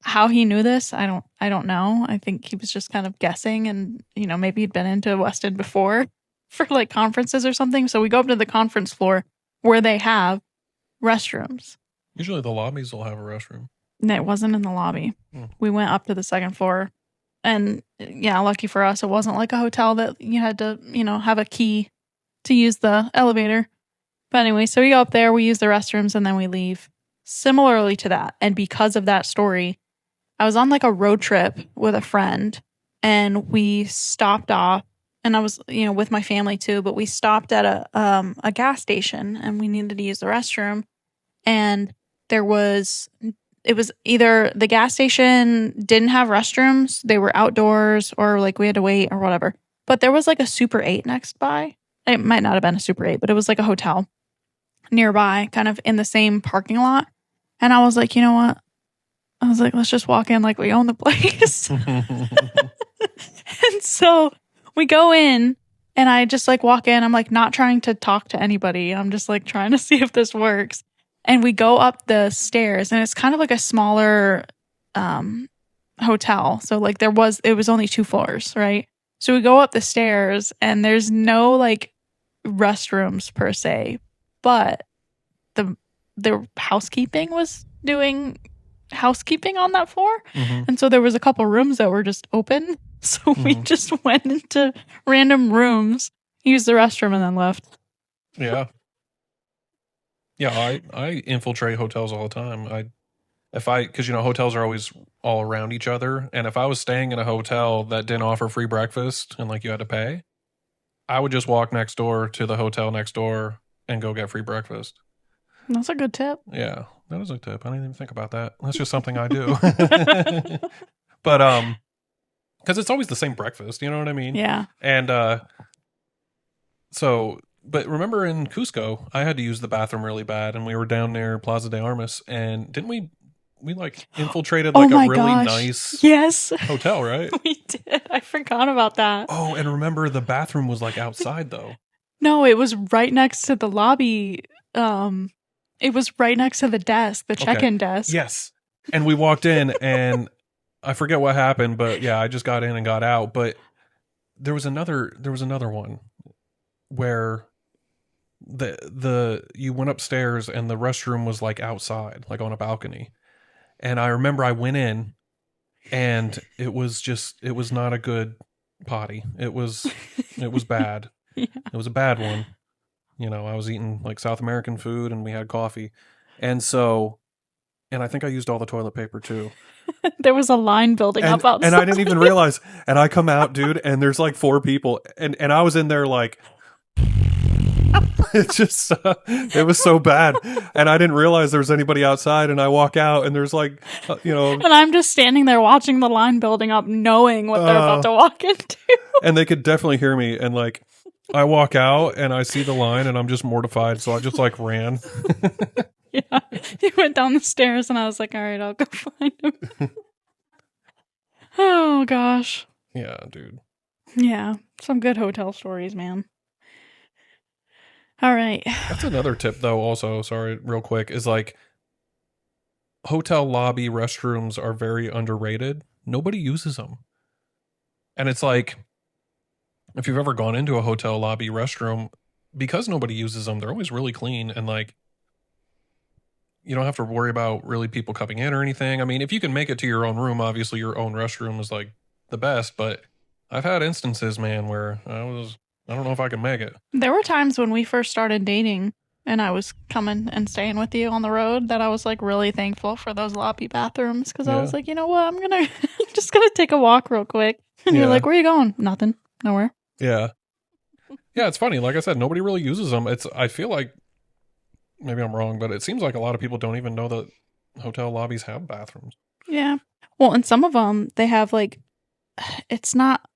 How he knew this, I don't know. I think he was just kind of guessing and, maybe he'd been into Weston before for like conferences or something. So we go up to the conference floor where they have restrooms. Usually the lobbies will have a restroom. And it wasn't in the lobby. We went up to the 2nd floor. And yeah, lucky for us, it wasn't like a hotel that you had to, have a key to use the elevator. But anyway, so we go up there, we use the restrooms, and then we leave. Similarly to that, and because of that story, I was on like a road trip with a friend and we stopped off, and I was, with my family too, but we stopped at a gas station and we needed to use the restroom. And it was either the gas station didn't have restrooms, they were outdoors, or like we had to wait or whatever. But there was like a Super 8 next by. It might not have been a Super 8, but it was like a hotel nearby, kind of in the same parking lot. And I was like, you know what? I was like, let's just walk in like we own the place. And so we go in and I just like walk in. I'm like not trying to talk to anybody. I'm just like trying to see if this works. And we go up the stairs and it's kind of like a smaller hotel. So like it was only 2 floors, right? So we go up the stairs and there's no like restrooms per se, but the housekeeping was doing housekeeping on that floor. Mm-hmm. And so there was a couple rooms that were just open. So we just went into random rooms, used the restroom, and then left. Yeah. Yeah, I infiltrate hotels all the time. Because hotels are always all around each other, and if I was staying in a hotel that didn't offer free breakfast and like you had to pay, I would just walk next door to the hotel next door and go get free breakfast. That's a good tip. Yeah, that is a tip. I didn't even think about that. That's just something I do. But because it's always the same breakfast, you know what I mean? Yeah. And but remember in Cusco, I had to use the bathroom really bad, and we were down near Plaza de Armas, and didn't we like infiltrated like a really nice hotel, right? We did. I forgot about that. Oh, and remember the bathroom was like outside though. No, it was right next to the lobby. It was right next to the desk, the check-in desk. Yes. And we walked in and I forget what happened, but yeah, I just got in and got out. But there was another one where you went upstairs and the restroom was like outside, like on a balcony. And I remember I went in and it was not a good potty. It was bad. Yeah. It was a bad one. I was eating like South American food and we had coffee. And I think I used all the toilet paper too. There was a line building up outside. And I didn't even realize. And I come out, dude, and there's like 4 people. And I was in there like, it just, it was so bad. And I didn't realize there was anybody outside. And I walk out and there's like, And I'm just standing there watching the line building up, knowing what they're about to walk into. And they could definitely hear me. And like, I walk out and I see the line and I'm just mortified. So I just like ran. Yeah. He went down the stairs and I was like, all right, I'll go find him. Oh, gosh. Yeah, dude. Yeah. Some good hotel stories, man. All right. That's another tip though. Also, sorry, real quick, is like hotel lobby restrooms are very underrated. Nobody uses them. And it's like, if you've ever gone into a hotel lobby restroom, because nobody uses them, they're always really clean and like you don't have to worry about really people coming in or anything. I mean, if you can make it to your own room, obviously your own restroom is like the best, but I've had instances, man, where I don't know if I can make it. There were times when we first started dating and I was coming and staying with you on the road that I was like really thankful for those lobby bathrooms because I was like, you know what, I'm just gonna take a walk real quick. And you're like, where are you going? Nothing. Nowhere. Yeah. Yeah, it's funny. Like I said, nobody really uses them. I feel like, maybe I'm wrong, but it seems like a lot of people don't even know that hotel lobbies have bathrooms. Yeah. Well, and some of them, they have like, it's not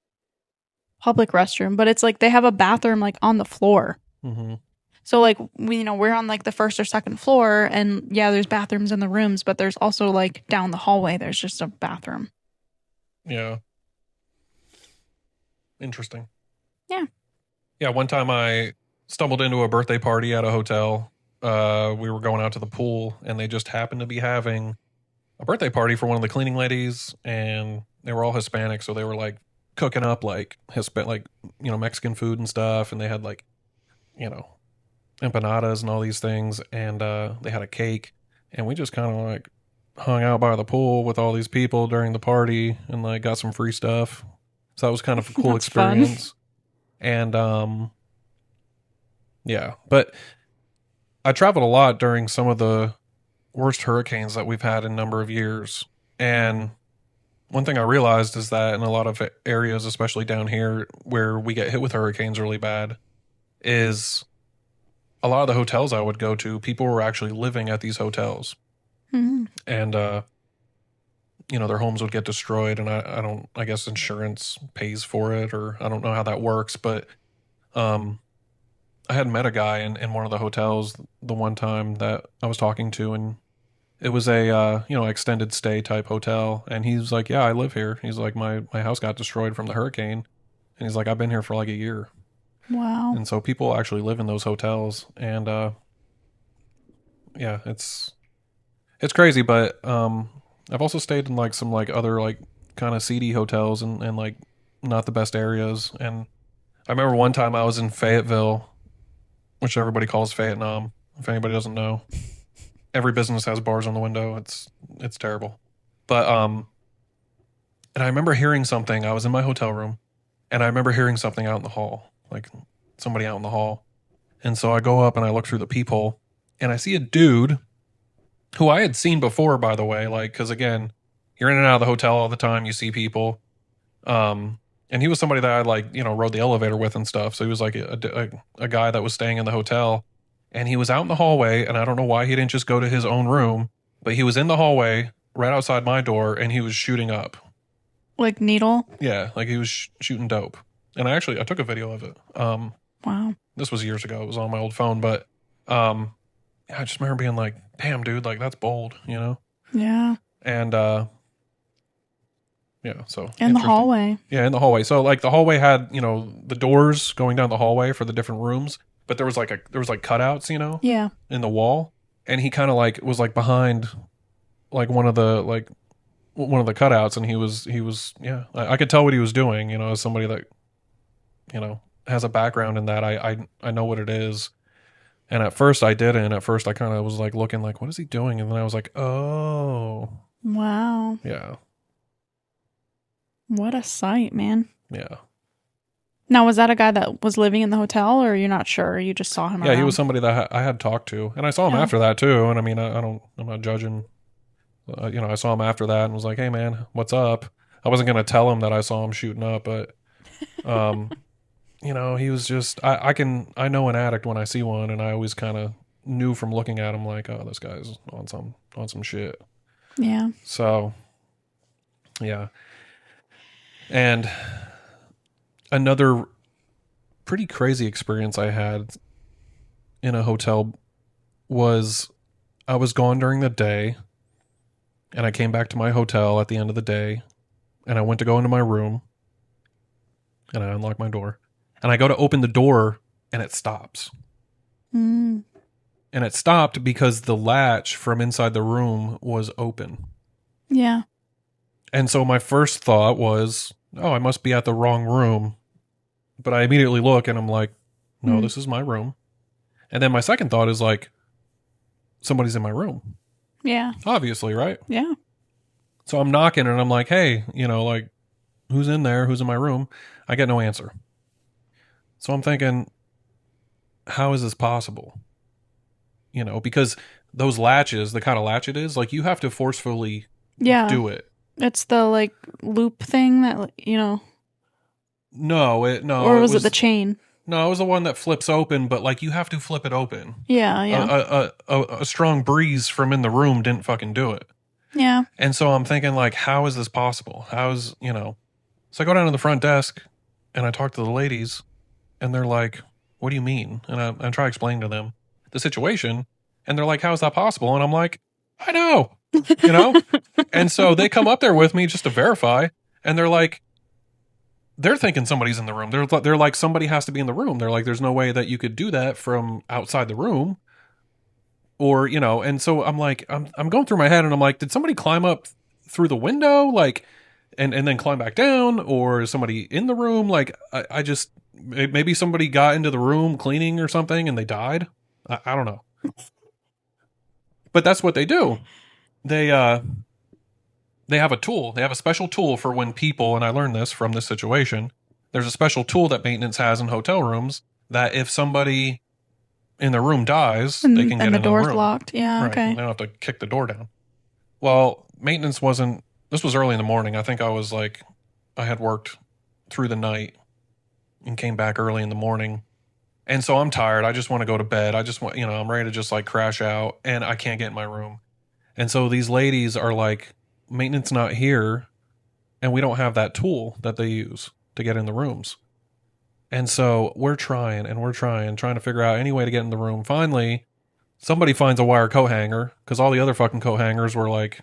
public restroom, but it's like they have a bathroom like on the floor. Mm-hmm. So like we're on like the first or second floor, and yeah, there's bathrooms in the rooms, but there's also like down the hallway there's just a bathroom. Yeah. Interesting. Yeah. Yeah, one time I stumbled into a birthday party at a hotel. We were going out to the pool, and they just happened to be having a birthday party for one of the cleaning ladies, and they were all Hispanic, so they were like cooking up like Mexican food and stuff, and they had like you know empanadas and all these things, and they had a cake, and we just kind of like hung out by the pool with all these people during the party, and like got some free stuff. So that was kind of a cool That's fun. experience. And yeah, but I traveled a lot during some of the worst hurricanes that we've had in a number of years. And one thing I realized is that in a lot of areas, especially down here where we get hit with hurricanes really bad, is a lot of the hotels I would go to, people were actually living at these hotels. Mhm. And, their homes would get destroyed. And I guess insurance pays for it, or I don't know how that works. But um, I had met a guy in one of the hotels the one time that I was talking to, and it was a extended stay type hotel, and he's like, "Yeah, I live here." He's like, "My house got destroyed from the hurricane," and he's like, "I've been here for like a year." Wow. And so people actually live in those hotels, and yeah, it's crazy. But I've also stayed in like some like other like kind of seedy hotels and like not the best areas. And I remember one time I was in Fayetteville, which everybody calls Vietnam. If anybody doesn't know, every business has bars on the window. It's terrible. But and I remember hearing something. I was in my hotel room, and I remember hearing something out in the hall, like somebody out in the hall. And so I go up and I look through the peephole, and I see a dude who I had seen before, by the way, like because again, you're in and out of the hotel all the time. You see people. And he was somebody that I like, rode the elevator with and stuff. So he was like a guy that was staying in the hotel, and he was out in the hallway. And I don't know why he didn't just go to his own room, but he was in the hallway right outside my door, and he was shooting up. Like needle? Yeah, like he was shooting dope. And I took a video of it. Wow. This was years ago. It was on my old phone, but yeah, I just remember being like, "Damn, dude, like that's bold," Yeah. And yeah, so In the hallway. Yeah, in the hallway. So like the hallway had, the doors going down the hallway for the different rooms, but there was like cutouts, Yeah. in the wall, and he kind of like was like behind like one of the cutouts, and he was yeah, I could tell what he was doing, as somebody that has a background in that. I know what it is. And at first I didn't. At first I kind of was like looking like, what is he doing? And then I was like, oh, Wow. yeah. What a sight, man. Yeah. Now, was that a guy that was living in the hotel, or you're not sure? You just saw him Yeah, around? he was somebody that I had talked to, and I saw him Yeah. after that too. And I mean, I'm not judging. I saw him after that and was like, "Hey, man, what's up?" I wasn't gonna tell him that I saw him shooting up, but, he was just. I know an addict when I see one, and I always kind of knew from looking at him like, oh, this guy's on some shit. Yeah. So, yeah. And another pretty crazy experience I had in a hotel was I was gone during the day, and I came back to my hotel at the end of the day, and I went to go into my room, and I unlocked my door, and I go to open the door, and it stops. Mm. And it stopped because the latch from inside the room was open. Yeah. And so my first thought was, oh, I must be at the wrong room. But I immediately look and I'm like, no, this is my room. And then my second thought is like, somebody's in my room. Yeah. Obviously, right? Yeah. So I'm knocking and I'm like, hey, like, who's in there? Who's in my room? I get no answer. So I'm thinking, how is this possible? Because those latches, the kind of latch it is, like you have to forcefully do it. It's the like loop thing that, No. Or was it the chain? No, it was the one that flips open, but like you have to flip it open. Yeah, yeah. A strong breeze from in the room didn't fucking do it. Yeah. And so I'm thinking like, how is this possible? How's, So I go down to the front desk and I talk to the ladies and they're like, what do you mean? And I try explaining to them the situation, and they're like, how is that possible? And I'm like, I know, you know? And so they come up there with me just to verify, and they're like, they're thinking somebody's in the room. They're like, somebody has to be in the room. They're like, there's no way that you could do that from outside the room, or And so I'm like, I'm going through my head, and I'm like, did somebody climb up through the window, like, and then climb back down, or is somebody in the room? Like, I just maybe somebody got into the room cleaning or something, and they died. I don't know, but that's what they do. They have a tool. They have a special tool for when people, and I learned this from this situation. There's a special tool that maintenance has in hotel rooms that if somebody in the room dies, they can get and the in the door's room. locked. Yeah, Right. okay. They don't have to kick the door down. Well, maintenance wasn't, this was early in the morning. I think I had worked through the night and came back early in the morning. And so I'm tired. I just want to go to bed. I just want, I'm ready to just like crash out, and I can't get in my room. And so these ladies are like, maintenance not here, and we don't have that tool that they use to get in the rooms. And so we're trying to figure out any way to get in the room. Finally, somebody finds a wire coat hanger, because all the other fucking coat hangers were like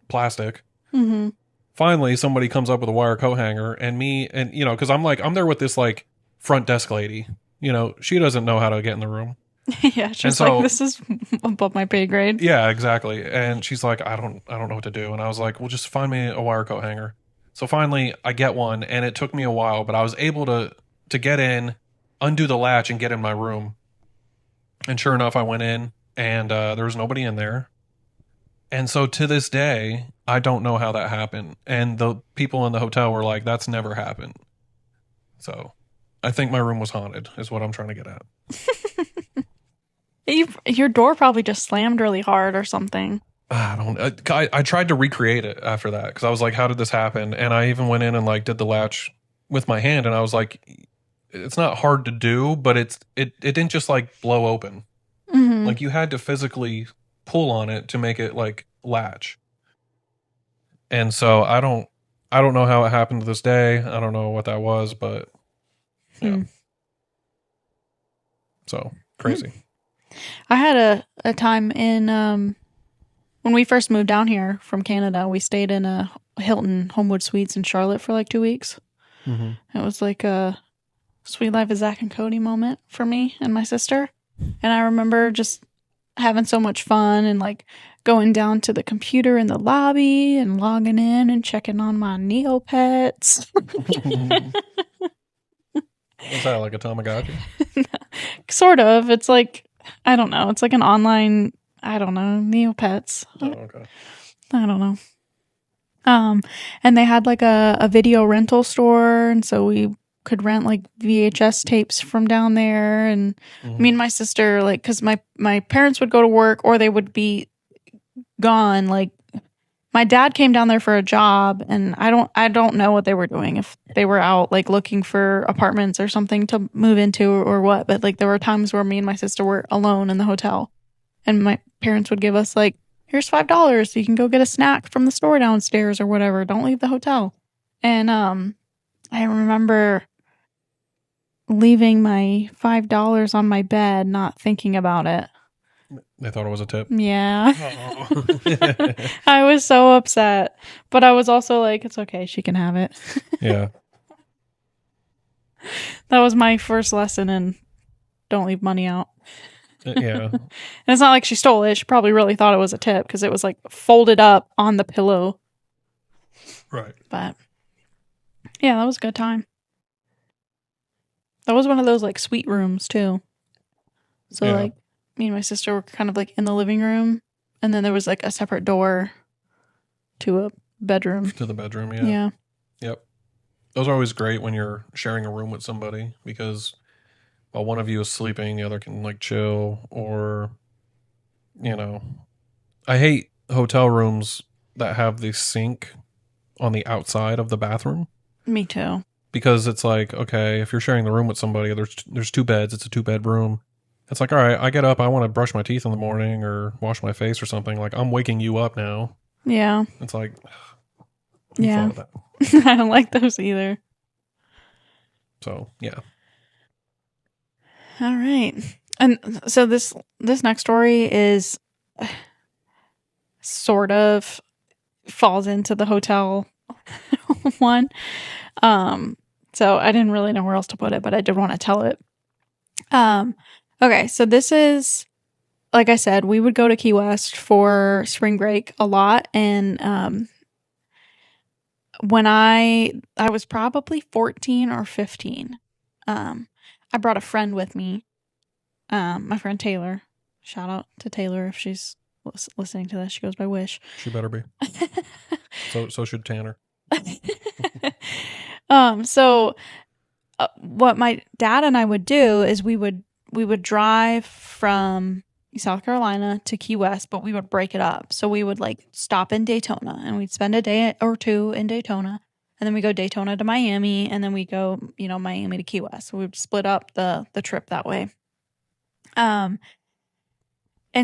plastic. Mm-hmm. Finally, somebody comes up with a wire coat hanger, and me, and because I'm there with this like front desk lady. She doesn't know how to get in the room. Yeah, she's so, like, this is above my pay grade. Yeah, exactly. And she's like, I don't know what to do. And I was like, well, just find me a wire coat hanger. So finally, I get one, and it took me a while, but I was able to get in, undo the latch, and get in my room. And sure enough, I went in, and there was nobody in there. And so to this day, I don't know how that happened. And the people in the hotel were like, that's never happened. So I think my room was haunted, is what I'm trying to get at. Your door probably just slammed really hard or something. I tried to recreate it after that, because I was like, how did this happen? And I even went in and like did the latch with my hand, and I was like, it's not hard to do, but it didn't just like blow open. Mm-hmm. Like, you had to physically pull on it to make it like latch. And so I don't know how it happened to this day. I don't know what that was, but yeah. So crazy. I had a time in when we first moved down here from Canada. We stayed in a Hilton Homewood Suites in Charlotte for like 2 weeks. Mm-hmm. It was like a Sweet Life of Zach and Cody moment for me and my sister. And I remember just having so much fun and like going down to the computer in the lobby and logging in and checking on my Neopets. What's that, like a Tamagotchi? Sort of. It's like, I don't know. It's like an online, I don't know, Neopets. Oh, okay. I don't know. And they had like a video rental store, and so we could rent like VHS tapes from down there. And me and my sister, like, because my parents would go to work or they would be gone. Like, my dad came down there for a job, and I don't know what they were doing, if they were out like looking for apartments or something to move into or what. But like, there were times where me and my sister were alone in the hotel, and my parents would give us like, here's $5 so you can go get a snack from the store downstairs or whatever. Don't leave the hotel. And I remember leaving my $5 on my bed, not thinking about it. They thought it was a tip. Yeah. I was so upset, but I was also like, it's okay, she can have it. Yeah. That was my first lesson in don't leave money out. Yeah. And it's not like she stole it. She probably really thought it was a tip because it was like folded up on the pillow. Right. But yeah, that was a good time. That was one of those like suite rooms too. So like me and my sister were kind of like in the living room, and then there was like a separate door to a bedroom. To the bedroom, yeah. Yeah. Yep. Those are always great when you're sharing a room with somebody, because while one of you is sleeping, the other can like chill, or I hate hotel rooms that have the sink on the outside of the bathroom. Me too. Because it's like, okay, if you're sharing the room with somebody, there's 2 beds, it's a 2-bed room. It's like, all right, I get up, I want to brush my teeth in the morning or wash my face or something. Like, I'm waking you up now. Yeah. It's like, yeah. I don't like those either. So, yeah. All right. And so this next story is sort of falls into the hotel one. So I didn't really know where else to put it, but I did want to tell it. Okay, so this is, like I said, we would go to Key West for spring break a lot, and when I was probably 14 or 15, I brought a friend with me, my friend Taylor. Shout out to Taylor if she's listening to this. She goes by Wish. She better be. So should Tanner. So what my dad and I would do is we would drive from South Carolina to Key West, but we would break it up. So we would like stop in Daytona and we'd spend a day or two in Daytona, and then we go Daytona to Miami, and then we go, Miami to Key West. So we'd split up the trip that way. And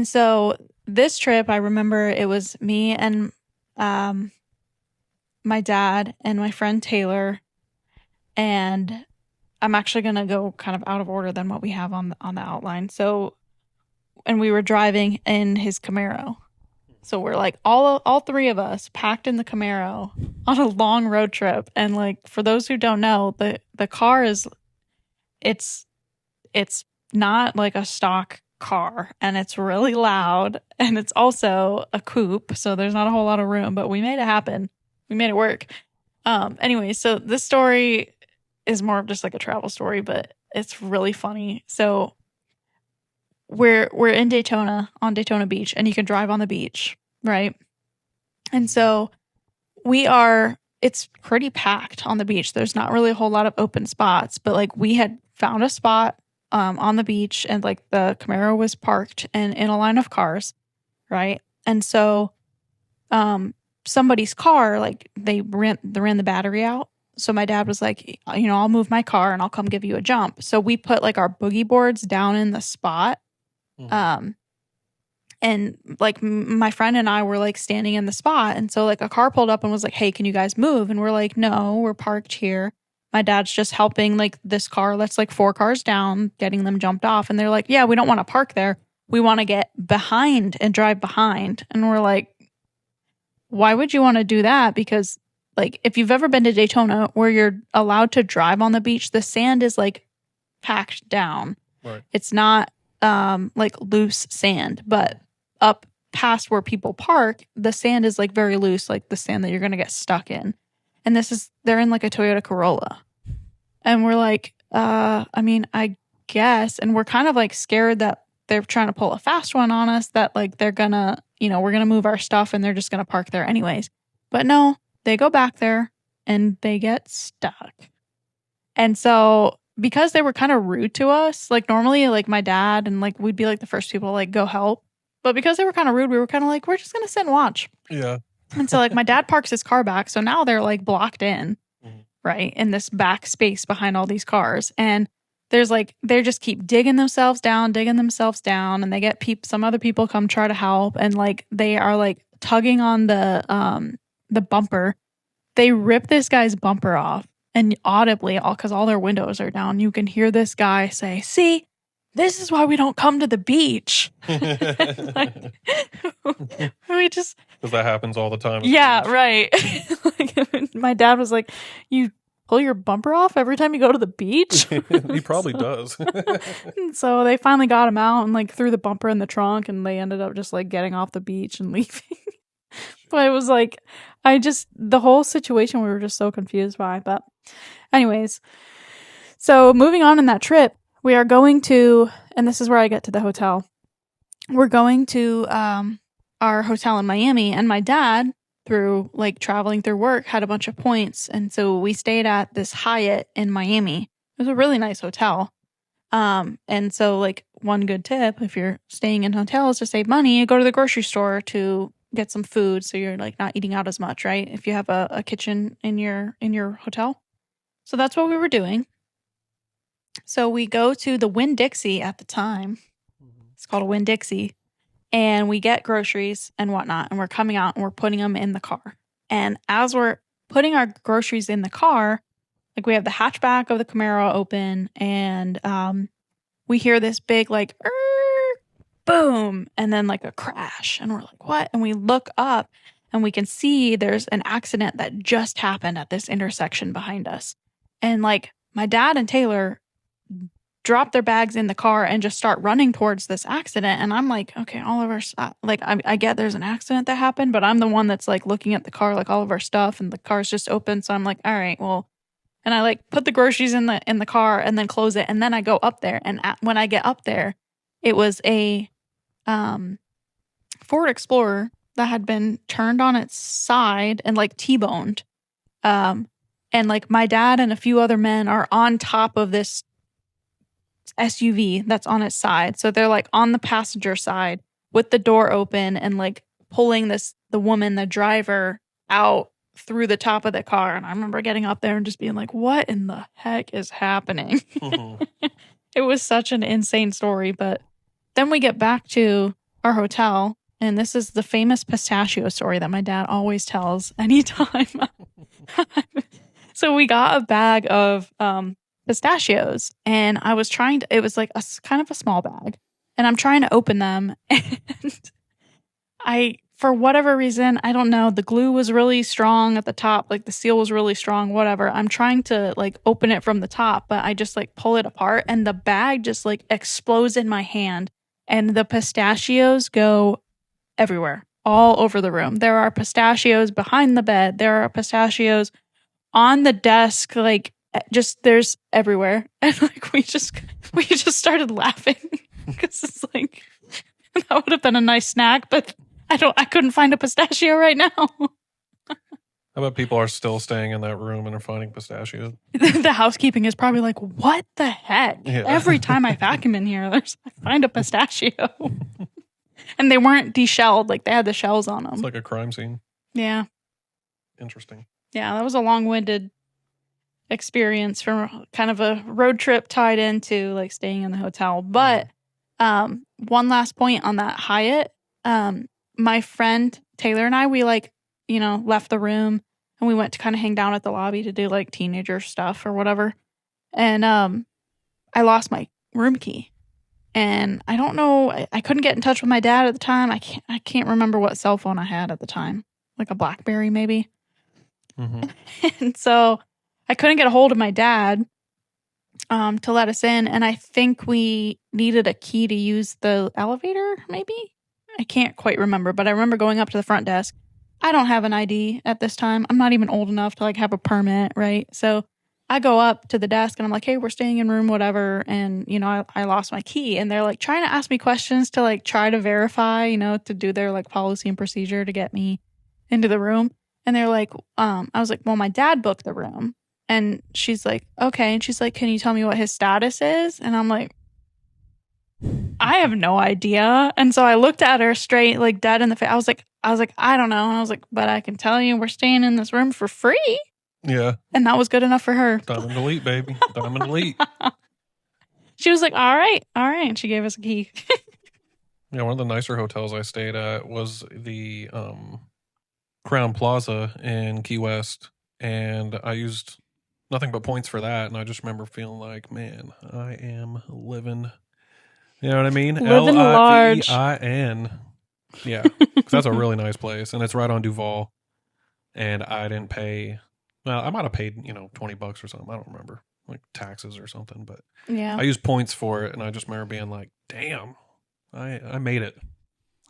so this trip, I remember it was me and my dad and my friend Taylor, and I'm actually going to go kind of out of order than what we have on the outline. So, and we were driving in his Camaro. So we're like all three of us packed in the Camaro on a long road trip. And like, for those who don't know, the car is, it's not like a stock car, and it's really loud, and it's also a coupe. So there's not a whole lot of room, but we made it happen. We made it work. Anyway, so this story is more of just like a travel story, but it's really funny. So we're in Daytona, on Daytona Beach, and you can drive on the beach, right? And so it's pretty packed on the beach. There's not really a whole lot of open spots, but like we had found a spot on the beach, and like the Camaro was parked and in a line of cars, right? And so somebody's car, like they ran the battery out. So my dad was like, I'll move my car and I'll come give you a jump. So we put like our boogie boards down in the spot. Mm-hmm. And like my friend and I were like standing in the spot. And so like a car pulled up and was like, hey, can you guys move? And we're like, no, we're parked here. My dad's just helping like this car that's like 4 cars down, getting them jumped off. And they're like, yeah, we don't want to park there. We want to get behind and drive behind. And we're like, why would you want to do that? Because like if you've ever been to Daytona where you're allowed to drive on the beach, the sand is like packed down. Right. It's not like loose sand, but up past where people park, the sand is like very loose, like the sand that you're going to get stuck in. And they're in like a Toyota Corolla. And we're like, I mean, I guess. And we're kind of like scared that they're trying to pull a fast one on us, that like they're gonna, we're gonna move our stuff and they're just gonna park there anyways. But no, they go back there and they get stuck. And so because they were kind of rude to us, like normally like my dad and like we'd be like the first people to like go help. But because they were kind of rude, we were kind of like, we're just gonna sit and watch. Yeah. And so like my dad parks his car back. So now they're like blocked in, right, in this back space behind all these cars. And there's like, they just keep digging themselves down. And they get some other people come try to help. And like, they are like tugging on the bumper. They rip this guy's bumper off, and audibly, because all their windows are down, you can hear this guy say, see, this is why we don't come to the beach. Like, we just... Because that happens all the time. Yeah, right. Like, my dad was like, you pull your bumper off every time you go to the beach? He probably does. So they finally got him out and like threw the bumper in the trunk, and they ended up just like getting off the beach and leaving. But it was like, the whole situation we were just so confused by. But anyways, so moving on in that trip, we are going to, and this is where I get to the hotel. We're going to our hotel in Miami, and my dad, through like traveling through work, had a bunch of points. And so we stayed at this Hyatt in Miami. It was a really nice hotel. And so like one good tip, if you're staying in hotels to save money, you go to the grocery store to get some food. So you're like not eating out as much, right? If you have a kitchen in your hotel. So that's what we were doing. So we go to the Winn-Dixie at the time. It's called a Winn-Dixie. And we get groceries and whatnot. And we're coming out and we're putting them in the car. And as we're putting our groceries in the car, like we have the hatchback of the Camaro open, and we hear this big like boom, and then like a crash, and we're like, what? And we look up and we can see there's an accident that just happened at this intersection behind us. And like my dad and Taylor drop their bags in the car and just start running towards this accident. And I'm like, okay, all of our stuff, like I get there's an accident that happened, but I'm the one that's like looking at the car, like all of our stuff, and the car's just open. So I'm like, all right, well, and I like put the groceries in the car and then close it, and then I go up there. And when I get up there, it was a Ford Explorer that had been turned on its side and like T-boned. And like my dad and a few other men are on top of this SUV that's on its side. So they're like on the passenger side with the door open and like pulling the woman, the driver, out through the top of the car. And I remember getting up there and just being like, what in the heck is happening? Mm-hmm. It was such an insane story. But then we get back to our hotel, and this is the famous pistachio story that my dad always tells anytime. So we got a bag of pistachios, and I was trying to, it was like kind of a small bag, and I'm trying to open them, and for whatever reason, I don't know, the glue was really strong at the top, like the seal was really strong, whatever. I'm trying to like open it from the top, but I just like pull it apart, and the bag just like explodes in my hand, and the pistachios go everywhere, all over the room. There are pistachios behind the bed. There are pistachios on the desk, like just there's everywhere. And like we just started laughing because it's like that would have been a nice snack, but I couldn't find a pistachio right now. I bet people are still staying in that room and are finding pistachios. The housekeeping is probably like, what the heck? Yeah. Every time I vacuum in here, I find a pistachio. And they weren't deshelled, like they had the shells on them. It's like a crime scene. Yeah. Interesting. Yeah, that was a long-winded experience from kind of a road trip tied into like staying in the hotel. But one last point on that Hyatt, my friend Taylor and I, we like, left the room and we went to kind of hang down at the lobby to do like teenager stuff or whatever. And I lost my room key. And I don't know, I couldn't get in touch with my dad at the time. I can't remember what cell phone I had at the time. Like a BlackBerry maybe. Mm-hmm. And so I couldn't get a hold of my dad to let us in. And I think we needed a key to use the elevator, maybe? I can't quite remember, but I remember going up to the front desk. I don't have an ID at this time. I'm not even old enough to like have a permit, right? So I go up to the desk and I'm like, hey, we're staying in room whatever. And, I lost my key. And they're like trying to ask me questions to like try to verify, to do their like policy and procedure to get me into the room. And they're like, I was like, well, my dad booked the room. And she's like, okay. And she's like, can you tell me what his status is? And I'm like, I have no idea. And so I looked at her straight, like dead in the face. I was like, I don't know. And I was like, but I can tell you we're staying in this room for free. Yeah. And that was good enough for her. Diamond elite, baby. Diamond elite. She was like, all right. And she gave us a key. Yeah, one of the nicer hotels I stayed at was the Crown Plaza in Key West. And I used nothing but points for that. And I just remember feeling like, man, I am living. You know what I mean? Living large. Livin. Yeah. 'Cause that's a really nice place. And it's right on Duval. And I didn't pay. Well, I might have paid, $20 or something. I don't remember. Like taxes or something. But yeah, I used points for it. And I just remember being like, damn, I made it.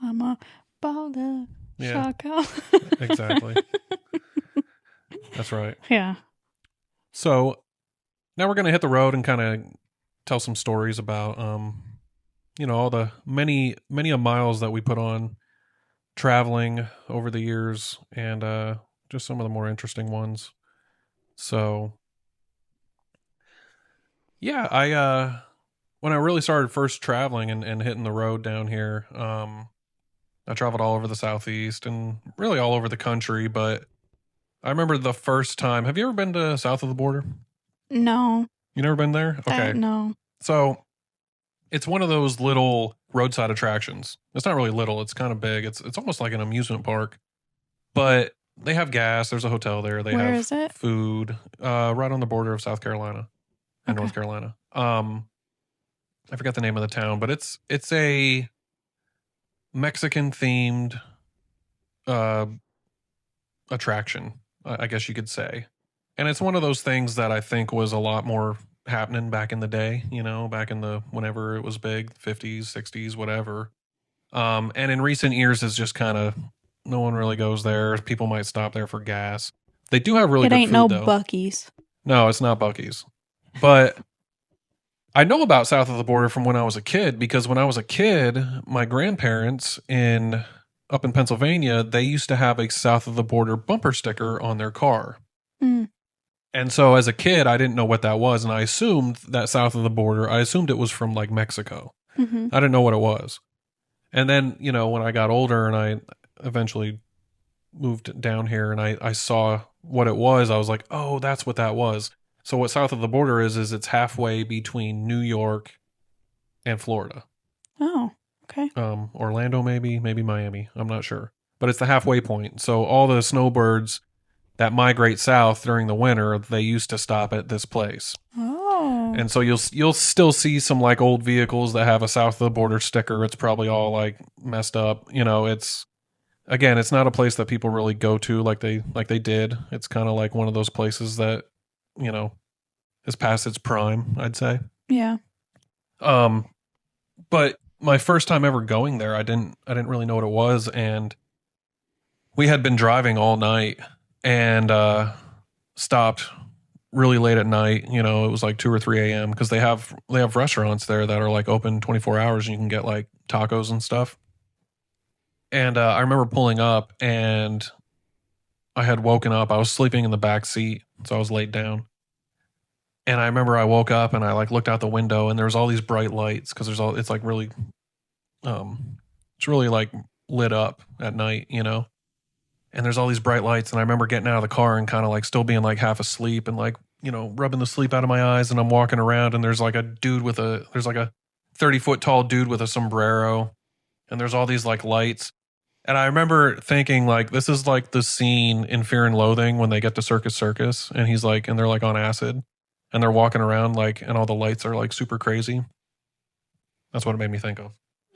I'm a baller. Yeah. Exactly. That's right. Yeah. So now we're going to hit the road and kind of tell some stories about, all the many miles that we put on traveling over the years and just some of the more interesting ones. So, yeah, when I really started first traveling and hitting the road down here, I traveled all over the Southeast and really all over the country, but I remember the first time. Have you ever been to south of the border? No. You never been there? Okay. No. So it's one of those little roadside attractions. It's not really little. It's kind of big. It's almost like an amusement park, but they have gas. There's a hotel there. They Where have is it? Food, right on the border of South Carolina and North Carolina. I forget the name of the town, but it's a Mexican themed uh, attraction, I guess you could say. And it's one of those things that I think was a lot more happening back in the day, back in the whenever it was big, 50s, 60s, whatever. And in recent years, it's just kind of no one really goes there. People might stop there for gas. They do have really It good ain't no food, though. Bucky's. No, it's not Bucky's. But I know about south of the border from when I was a kid because when I was a kid, my grandparents in up in Pennsylvania, they used to have a south of the border bumper sticker on their car. Mm. And so as a kid, I didn't know what that was, and I assumed that south of the border, I assumed it was from like Mexico. Mm-hmm. I didn't know what it was. And then, when I got older and I eventually moved down here and I saw what it was, I was like, oh, that's what that was. So what south of the border is it's halfway between New York and Florida. Oh, okay. Orlando, maybe Miami. I'm not sure. But it's the halfway point. So all the snowbirds that migrate south during the winter, they used to stop at this place. Oh. And so you'll still see some like old vehicles that have a south of the border sticker. It's probably all like messed up. It's again, it's not a place that people really go to like they did. It's kind of like one of those places that, is past its prime, I'd say. Yeah. But my first time ever going there, I didn't really know what it was, and we had been driving all night and stopped really late at night. It was like 2 or 3 a.m. because they have restaurants there that are like open 24 hours and you can get like tacos and stuff. And I remember pulling up and I had woken up. I was sleeping in the back seat, so I was laid down. And I remember I woke up and I like looked out the window and there was all these bright lights because it's like really, it's really like lit up at night, And there's all these bright lights and I remember getting out of the car and kind of like still being like half asleep and like, rubbing the sleep out of my eyes and I'm walking around and there's like a 30-foot tall dude with a sombrero and there's all these like lights. And I remember thinking like this is like the scene in Fear and Loathing when they get to Circus Circus and he's like and they're like on acid and they're walking around like and all the lights are like super crazy. That's what it made me think of.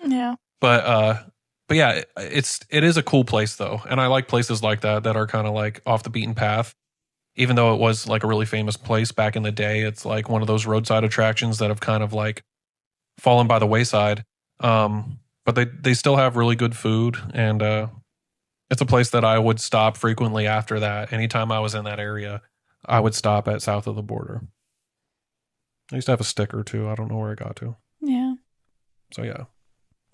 Yeah. But yeah, it is a cool place though. And I like places like that are kind of like off the beaten path. Even though it was like a really famous place back in the day, it's like one of those roadside attractions that have kind of like fallen by the wayside. But they still have really good food, and it's a place that I would stop frequently after that. Anytime I was in that area, I would stop at south of the border. I used to have a sticker too. I don't know where it got to. Yeah. So yeah,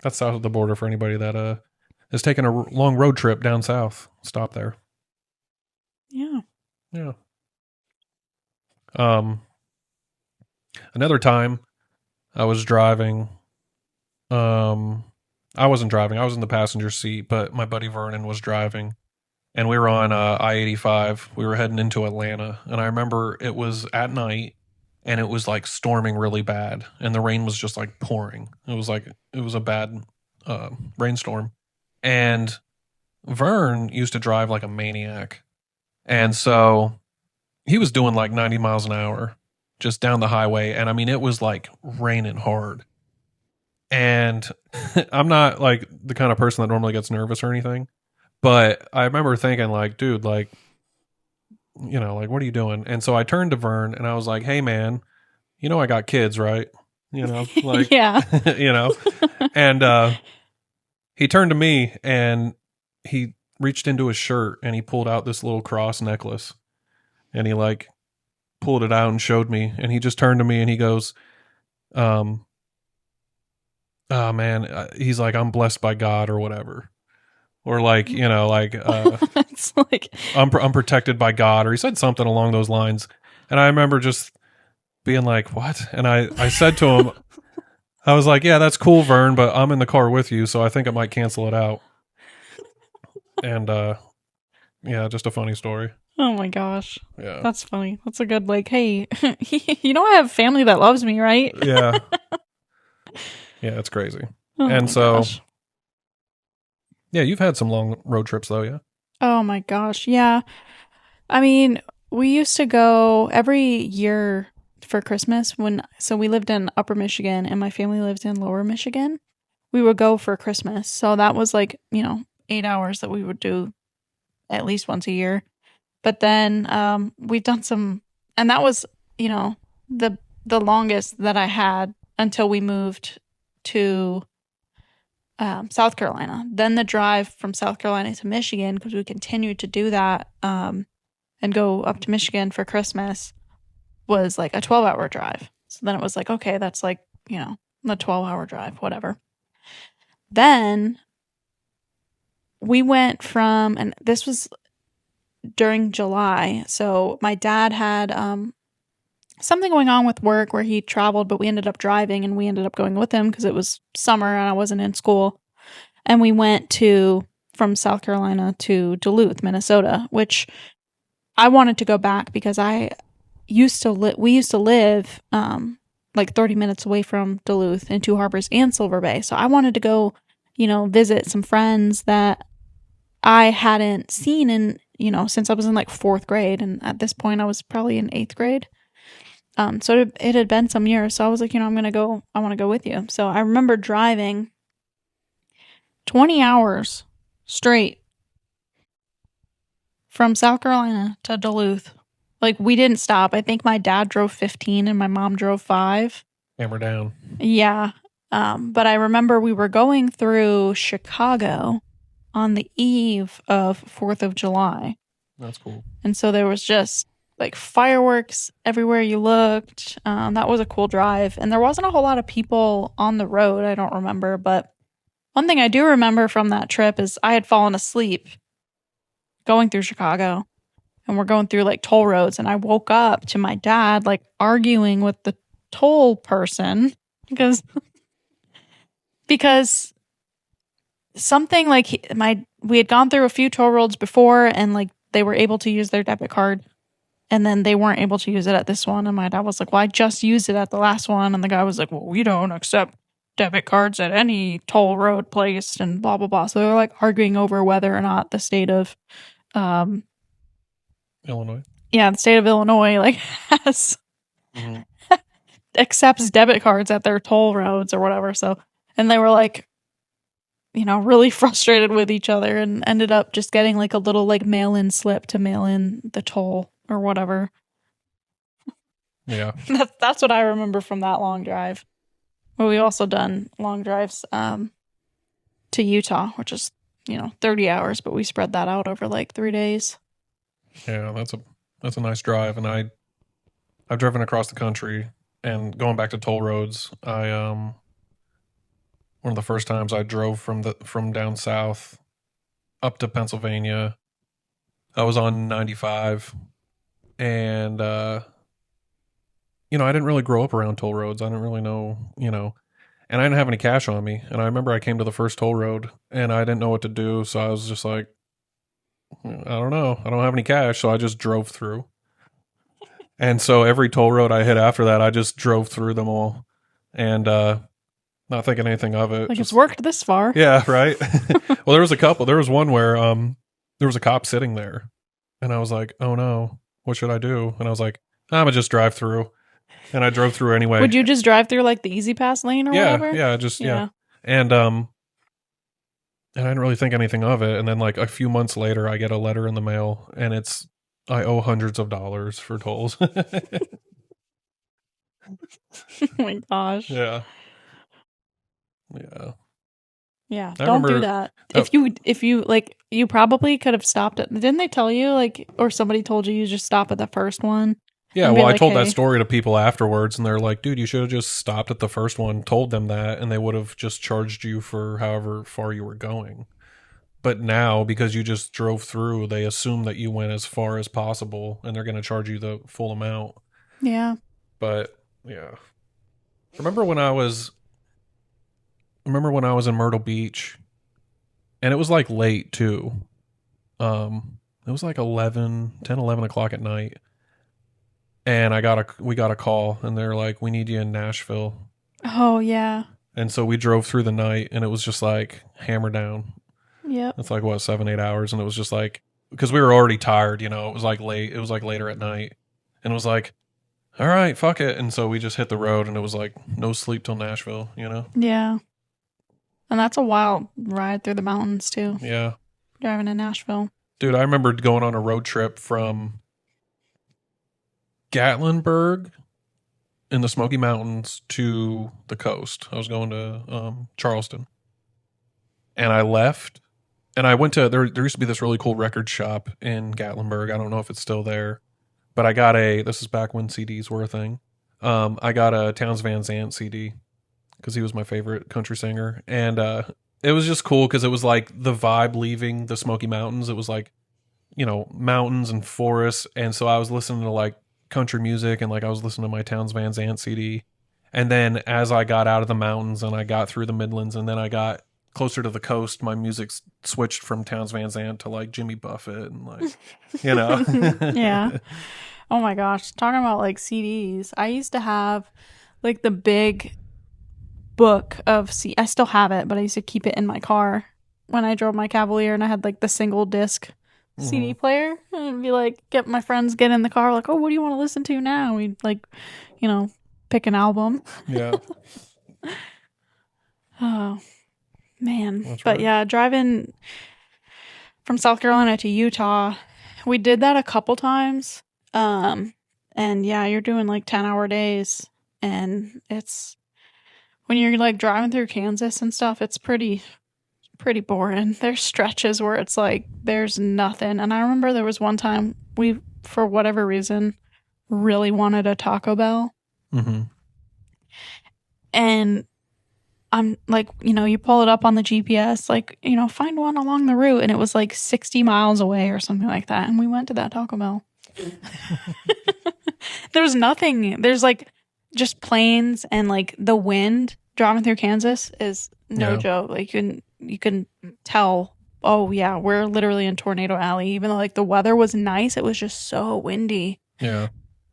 that's south of the border for anybody that is taking a long road trip down south. Stop there. Yeah. Yeah. Another time I was driving. I wasn't driving. I was in the passenger seat, but my buddy Vernon was driving. And we were on I-85. We were heading into Atlanta. And I remember it was at night and it was like storming really bad. And the rain was just like pouring. It was a bad rainstorm. And Vern used to drive like a maniac. And so he was doing like 90 miles an hour just down the highway. And I mean, it was like raining hard. And I'm not like the kind of person that normally gets nervous or anything. But I remember thinking like, dude, like, like, what are you doing? And so I turned to Vern and I was like, hey, man, I got kids, right? Like, yeah. And he turned to me and he reached into his shirt and he pulled out this little cross necklace and he like pulled it out and showed me. And he just turned to me and he goes, oh man, he's like, I'm blessed by God or whatever. Or like, it's like I'm protected by God, or he said something along those lines. And I remember just being like, what? And I said to him, I was like, yeah, that's cool, Vern, but I'm in the car with you, so I think I might cancel it out. And yeah, just a funny story. oh my gosh. Yeah. That's funny. That's a good like, hey, I have family that loves me, right? Yeah. Yeah, it's crazy. Oh and my so gosh. Yeah, you've had some long road trips though, yeah? Oh my gosh. Yeah. I mean, we used to go every year for Christmas so we lived in Upper Michigan and my family lived in Lower Michigan. We would go for Christmas. So that was like, 8 hours that we would do at least once a year. But then we've done some, and that was, the longest that I had until we moved to South Carolina. Then the drive from South Carolina to Michigan, because we continued to do that and go up to Michigan for Christmas, was like a 12-hour drive. So then it was like, okay, that's like, a 12-hour drive, whatever. Then we went from, and this was during July. So my dad had something going on with work where he traveled, but we ended up driving and we ended up going with him because it was summer and I wasn't in school. And we went from South Carolina to Duluth, Minnesota, which I wanted to go back because we used to live like 30 minutes away from Duluth in Two Harbors and Silver Bay. So I wanted to go, visit some friends that I hadn't seen in, since I was in like 4th grade. And at this point I was probably in 8th grade. So it had been some years. So I was like, I want to go with you. So I remember driving 20 hours straight from South Carolina to Duluth. Like, we didn't stop. I think my dad drove 15 and my mom drove 5. Hammer down. Yeah. But I remember we were going through Chicago on the eve of 4th of July. That's cool. And so there was just like fireworks everywhere you looked. That was a cool drive. And there wasn't a whole lot of people on the road. I don't remember. But one thing I do remember from that trip is I had fallen asleep going through Chicago. And we're going through like toll roads. And I woke up to my dad like arguing with the toll person because something like we had gone through a few toll roads before and like they were able to use their debit card and then they weren't able to use it at this one. And my dad was like, well, I just used it at the last one. And the guy was like, well, we don't accept debit cards at any toll road place and blah, blah, blah. So they were like arguing over whether or not the state of Illinois. Yeah, the state of Illinois like has accepts debit cards at their toll roads or whatever. So, and they were like, really frustrated with each other and ended up just getting like a little like mail-in slip to mail in the toll or whatever. Yeah. That's what I remember from that long drive. But we also done long drives to Utah, which is, 30 hours, but we spread that out over like 3 days. Yeah, that's a nice drive. And I've driven across the country and going back to toll roads, one of the first times I drove from down south up to Pennsylvania, I was on 95 and I didn't really grow up around toll roads. I didn't really know, and I didn't have any cash on me. And I remember I came to the first toll road and I didn't know what to do. So I was just like, I don't know. I don't have any cash. So I just drove through. And so every toll road I hit after that, I just drove through them all and not thinking anything of it. Like, it's worked this far. Yeah, right. Well, there was a couple. There was one where there was a cop sitting there and I was like, oh no, what should I do? And I was like, I'm going to just drive through. And I drove through anyway. Would you just drive through like the Easy Pass lane or whatever? Yeah. And I didn't really think anything of it. And then like a few months later, I get a letter in the mail and I owe hundreds of dollars for tolls. Oh my gosh. Yeah. Yeah. Don't do that. If you like, you probably could have stopped it. Didn't they tell you like, or somebody told you just stop at the first one? Yeah. Well, I told that story to people afterwards and they're like, dude, you should have just stopped at the first one, told them that, and they would have just charged you for however far you were going. But now, because you just drove through, they assume that you went as far as possible and they're going to charge you the full amount. Yeah. But yeah. Remember when I was in Myrtle Beach and it was like late too. It was like 11 o'clock at night. And we got a call and they're like, we need you in Nashville. Oh yeah. And so we drove through the night and it was just like hammer down. Yep. It's like 7-8 hours. And it was just like, because we were already tired, it was like late. It was like later at night. And it was like, all right, fuck it. And so we just hit the road, and it was like no sleep till Nashville, you know? Yeah. And that's a wild ride through the mountains, too, Yeah. driving to Nashville. Dude, I remember going on a road trip from Gatlinburg in the Smoky Mountains to the coast. I was going to Charleston. And I left, and I went to, there used to be this really cool record shop in Gatlinburg. I don't know if it's still there, but I got this is back when CDs were a thing. I got a Towns Van Zandt CD because he was my favorite country singer. And it was just cool because it was like the vibe leaving the Smoky Mountains. It was like, you know, mountains and forests. And so I was listening to like country music, and like I was listening to my Towns Van Zandt CD. And then as I got out of the mountains and I got through the Midlands, and then I got closer to the coast, my music switched from Towns Van Zandt to like Jimmy Buffett and like, you know. Yeah. Oh my gosh. Talking about like CDs. I used to have like the big book of I still have it, but I used to keep it in my car when I drove my Cavalier, and I had like the single disc CD player, and it'd be like, get my friends get in the car, like, oh, what do you want to listen to now? We'd like, you know, pick an album. Yeah. Oh man. That's But right. yeah, driving from South Carolina to Utah, we did that a couple times. And yeah, you're doing like 10-hour days, and it's when you're like driving through Kansas and stuff, it's pretty boring. There's stretches where it's like there's nothing. And I remember there was one time we, for whatever reason, really wanted a Taco Bell. Mm-hmm. And I'm like, you know, you pull it up on the GPS, like, you know, find one along the route. And it was like 60 miles away or something like that. And we went to that Taco Bell. There was nothing. There's like just plains, and like the wind driving through Kansas is no joke. Like you can tell, oh yeah, we're literally in Tornado Alley. Even though like the weather was nice, it was just so windy. Yeah.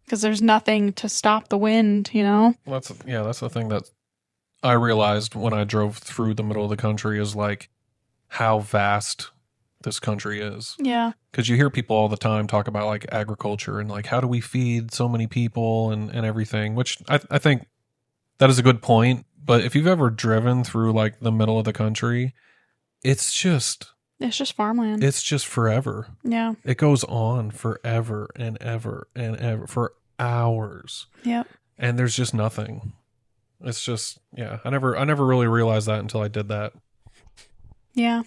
Because there's nothing to stop the wind, you know? Well, that's the thing that I realized when I drove through the middle of the country is like how vast this country is. Yeah. Because you hear people all the time talk about like agriculture and like how do we feed so many people and everything, which I think that is a good point. But if you've ever driven through like the middle of the country, it's just farmland. It's just forever. Yeah. It goes on forever and ever and ever for hours. Yep. And there's just nothing. It's just, yeah. I never really realized that until I did that. Yeah.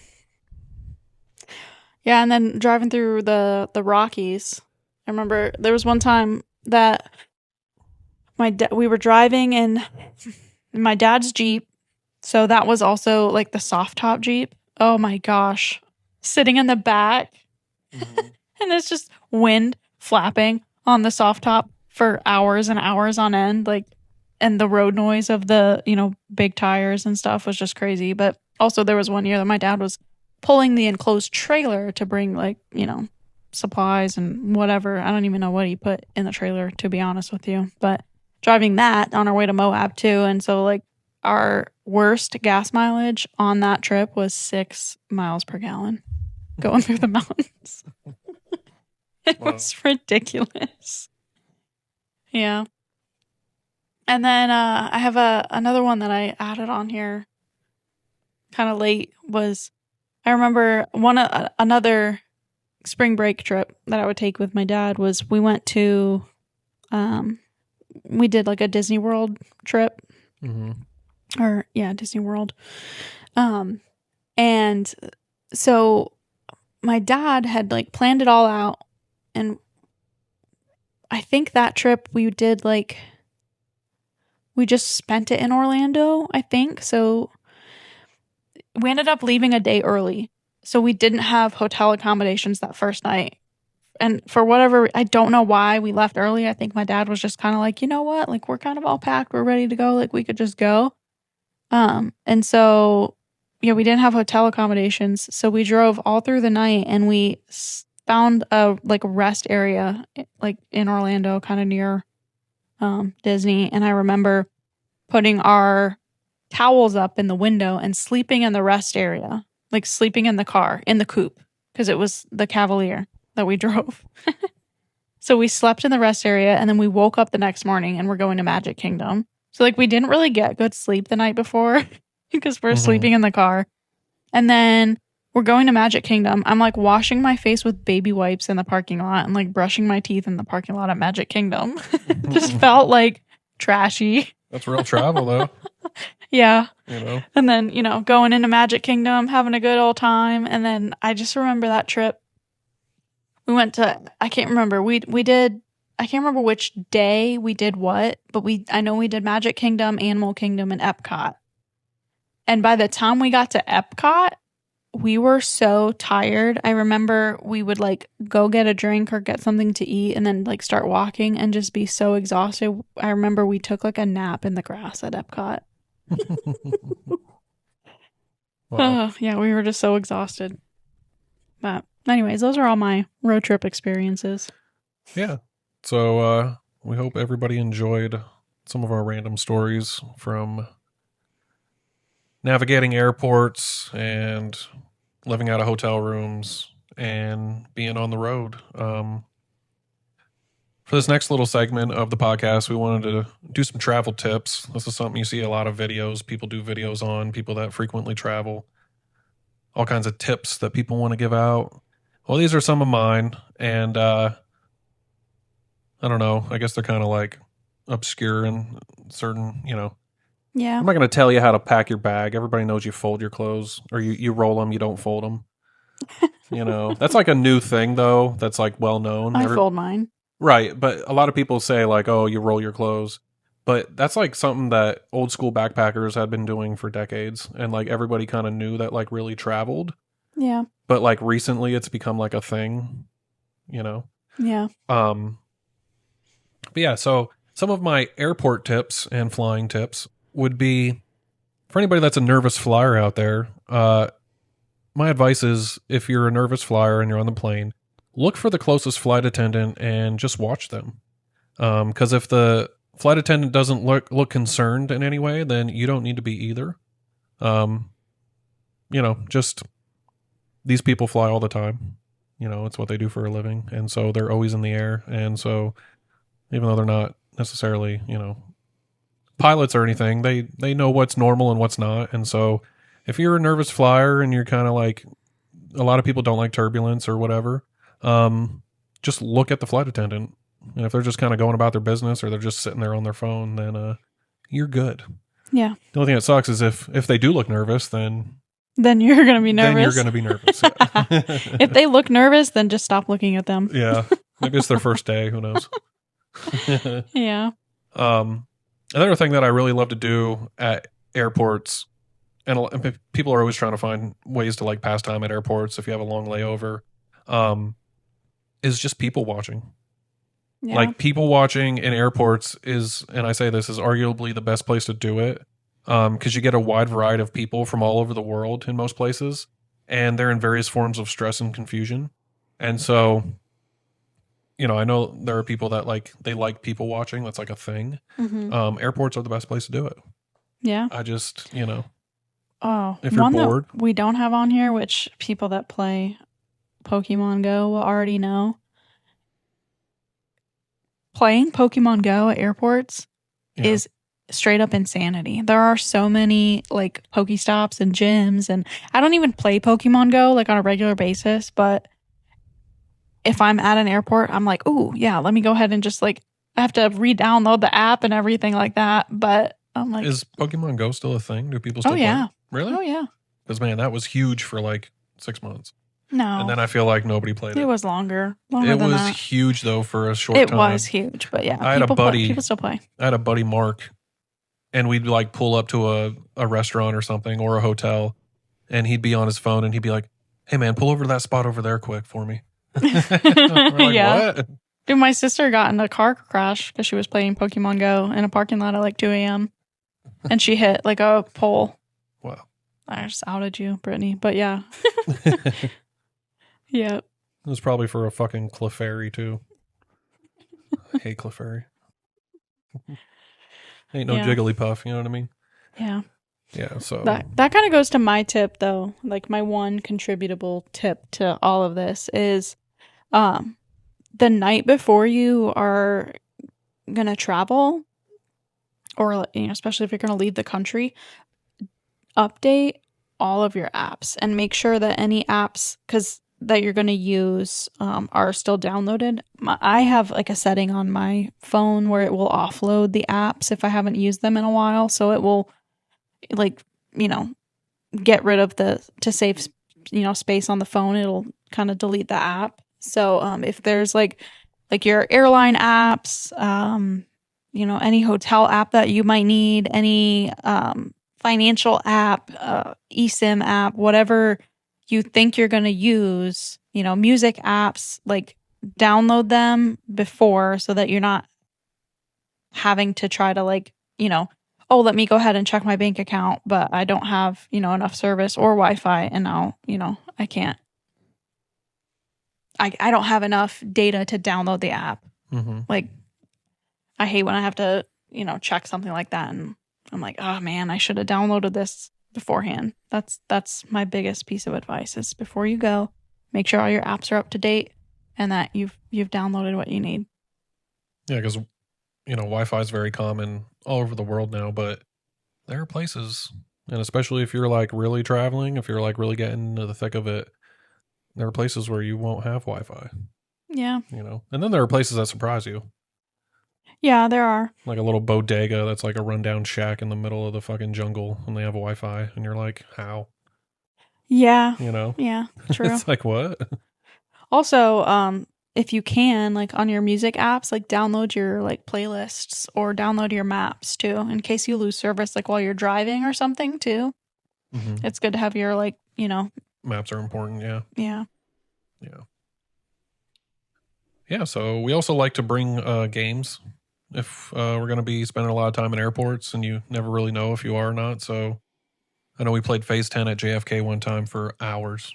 Yeah, and then driving through the Rockies. I remember there was one time that we were driving in my dad's Jeep. So that was also like the soft top Jeep. Oh my gosh. Sitting in the back. Mm-hmm. And it's just wind flapping on the soft top for hours and hours on end. Like, and the road noise of the, you know, big tires and stuff was just crazy. But also there was one year that my dad was pulling the enclosed trailer to bring like, you know, supplies and whatever. I don't even know what he put in the trailer, to be honest with you. But driving that on our way to Moab too. And so like our worst gas mileage on that trip was 6 miles per gallon going through the mountains. It was ridiculous. Yeah. And then I have another one that I added on here kind of late was I remember another spring break trip that I would take with my dad was we went to we did like a Disney World trip. Mm-hmm. Or yeah, Disney World. And so my dad had like planned it all out, and I think that trip we did like we just spent it in Orlando, I think. So we ended up leaving a day early. So we didn't have hotel accommodations that first night. And for whatever, I don't know why we left early. I think my dad was just kind of like, you know what? Like, we're kind of all packed. We're ready to go. Like, we could just go. And so, yeah, we didn't have hotel accommodations. So we drove all through the night, and we found a like rest area like in Orlando, kind of near Disney. And I remember putting our towels up in the window and sleeping in the rest area, like sleeping in the car, in the coupe, because it was the Cavalier that we drove. So we slept in the rest area, and then we woke up the next morning and we're going to Magic Kingdom. So like we didn't really get good sleep the night before because we're sleeping in the car. And then we're going to Magic Kingdom. I'm like washing my face with baby wipes in the parking lot and like brushing my teeth in the parking lot at Magic Kingdom. Just felt like trashy. That's real travel, though. Yeah. You know? And then, going into Magic Kingdom, having a good old time. And then I just remember that trip. We went to, I can't remember. We did, I can't remember which day we did what, but I know we did Magic Kingdom, Animal Kingdom, and Epcot. And by the time we got to Epcot, we were so tired. I remember we would like go get a drink or get something to eat and then like start walking and just be so exhausted. I remember we took like a nap in the grass at Epcot. Wow. Yeah, we were just so exhausted. But anyways, those are all my road trip experiences. Yeah. So we hope everybody enjoyed some of our random stories from navigating airports and living out of hotel rooms and being on the road. For this next little segment of the podcast, we wanted to do some travel tips. This is something you see a lot of videos. People do videos on people that frequently travel. All kinds of tips that people want to give out. Well, these are some of mine. And I don't know. I guess they're kind of like obscure and certain, Yeah. I'm not going to tell you how to pack your bag. Everybody knows you fold your clothes or you roll them. You don't fold them. That's like a new thing, though. That's like well known. I fold mine. Right. But a lot of people say like, oh, you roll your clothes. But that's like something that old school backpackers had been doing for decades. And like everybody kind of knew that like really traveled. Yeah. But like recently it's become like a thing, Yeah. But yeah, so some of my airport tips and flying tips would be for anybody that's a nervous flyer out there. My advice is if you're a nervous flyer and you're on the plane, look for the closest flight attendant and just watch them. Because if the flight attendant doesn't look concerned in any way, then you don't need to be either. Just these people fly all the time. It's what they do for a living. And so they're always in the air. And so even though they're not necessarily, pilots or anything, they know what's normal and what's not. And so if you're a nervous flyer and you're kind of like, a lot of people don't like turbulence or whatever, just look at the flight attendant. And if they're just kind of going about their business or they're just sitting there on their phone, then you're good. Yeah. The only thing that sucks is if they do look nervous, then you're going to be nervous. Then you're going to be nervous. Yeah. If they look nervous, then just stop looking at them. Yeah. Maybe it's their first day. Who knows? Yeah. Another thing that I really love to do at airports, and people are always trying to find ways to like pass time at airports if you have a long layover, is just people watching. Yeah. Like people watching in airports is, and I say this, is arguably the best place to do it. Because you get a wide variety of people from all over the world in most places, and they're in various forms of stress and confusion. And so, I know there are people that they like people watching. That's like a thing. Mm-hmm. Airports are the best place to do it. Yeah. I just, oh, if you're bored. That we don't have on here, which people that play Pokemon Go will already know. Playing Pokemon Go at airports is straight up insanity. There are so many like Pokestops and gyms, and I don't even play Pokemon Go like on a regular basis, but if I'm at an airport, I'm like, oh yeah, let me go ahead and just like, I have to re-download the app and everything like that. But I'm like, is Pokemon Go still a thing? Do people still play? Yeah. Really? Oh yeah. Because man, that was huge for like 6 months. No. And then I feel like nobody played it. It was longer it than was that. Huge though for a short time. It was huge, but yeah. I had a buddy. People still play. I had a buddy, Mark, and we'd like pull up to a restaurant or something or a hotel, and he'd be on his phone and he'd be like, "Hey man, pull over to that spot over there quick for me." Like, yeah. What? Dude, my sister got in a car crash because she was playing Pokemon Go in a parking lot at like 2 a.m. and she hit like a pole. Wow. I just outed you, Brittany. But yeah. Yeah. It was probably for a fucking Clefairy too. I hate Clefairy. Ain't no Jigglypuff, you know what I mean? Yeah. Yeah, so that kind of goes to my tip though. Like my one contributable tip to all of this is the night before you are going to travel, or especially if you're going to leave the country, update all of your apps and make sure that any apps that you're going to use are still downloaded. I have like a setting on my phone where it will offload the apps if I haven't used them in a while, so it will like get rid of to save space on the phone. It'll kind of delete the app. So if there's like your airline apps, any hotel app that you might need, any financial app, eSIM app, whatever you think you're going to use, music apps, like download them before so that you're not having to try to oh, let me go ahead and check my bank account, but I don't have, enough service or Wi-Fi, and now, I can't. I don't have enough data to download the app. Mm-hmm. Like, I hate when I have to, check something like that, and I'm like, oh man, I should have downloaded this beforehand. That's my biggest piece of advice is before you go, make sure all your apps are up to date and that you've downloaded what you need. Yeah, because Wi-Fi is very common all over the world now, but there are places, and especially if you're like really traveling, if you're like really getting into the thick of it, there are places where you won't have Wi-Fi. Yeah. And then there are places that surprise you. Yeah, there are. Like a little bodega that's like a rundown shack in the middle of the fucking jungle, and they have Wi-Fi, and you're like, how? Yeah. Yeah, true. It's like, what? Also, if you can, like on your music apps, like download your like playlists or download your maps too, in case you lose service like while you're driving or something too. Mm-hmm. It's good to have your maps are important. Yeah. Yeah. Yeah. So we also like to bring games if we're going to be spending a lot of time in airports, and you never really know if you are or not. So I know we played Phase 10 at JFK one time for hours.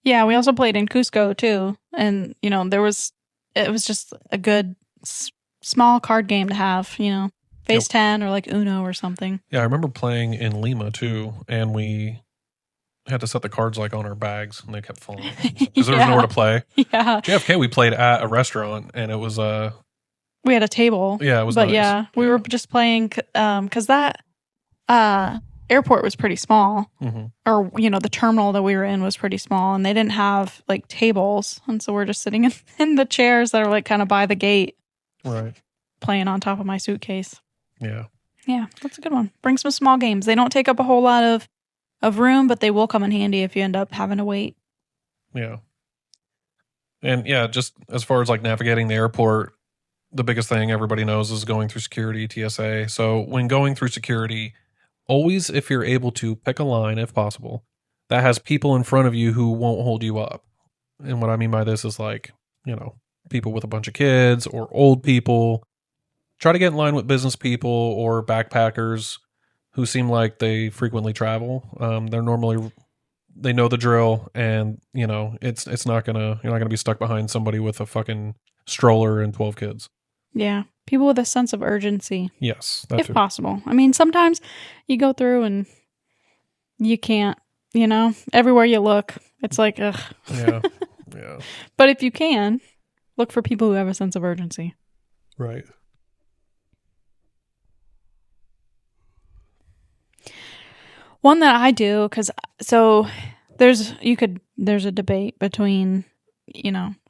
Yeah, we also played in Cusco too, and it was just a good small card game to have. Phase 10 or like Uno or something. Yeah, I remember playing in Lima too, and we had to set the cards like on our bags, and they kept falling because there was nowhere to play. Yeah, JFK we played at a restaurant, and it was we had a table. Yeah, it was but nice. Yeah, we were just playing because that airport was pretty small, mm-hmm. or the terminal that we were in was pretty small, and they didn't have like tables, and so we're just sitting in the chairs that are like kind of by the gate, right, playing on top of my suitcase. Yeah, that's a good one. Bring some small games. They don't take up a whole lot of room, but they will come in handy if you end up having to wait. Yeah. And yeah, just as far as like navigating the airport, the biggest thing everybody knows is going through security, TSA. So when going through security, always, if you're able to, pick a line if possible that has people in front of you who won't hold you up. And what I mean by this is like, people with a bunch of kids or old people. Try to get in line with business people or backpackers who seem like they frequently travel. They know the drill, and it's not you're not gonna be stuck behind somebody with a fucking stroller and 12 kids. Yeah, people with a sense of urgency. Yes, if possible. I mean, sometimes you go through and you can't. Everywhere you look, it's like ugh. Yeah. But if you can, look for people who have a sense of urgency. Right. One that I do, there's a debate between,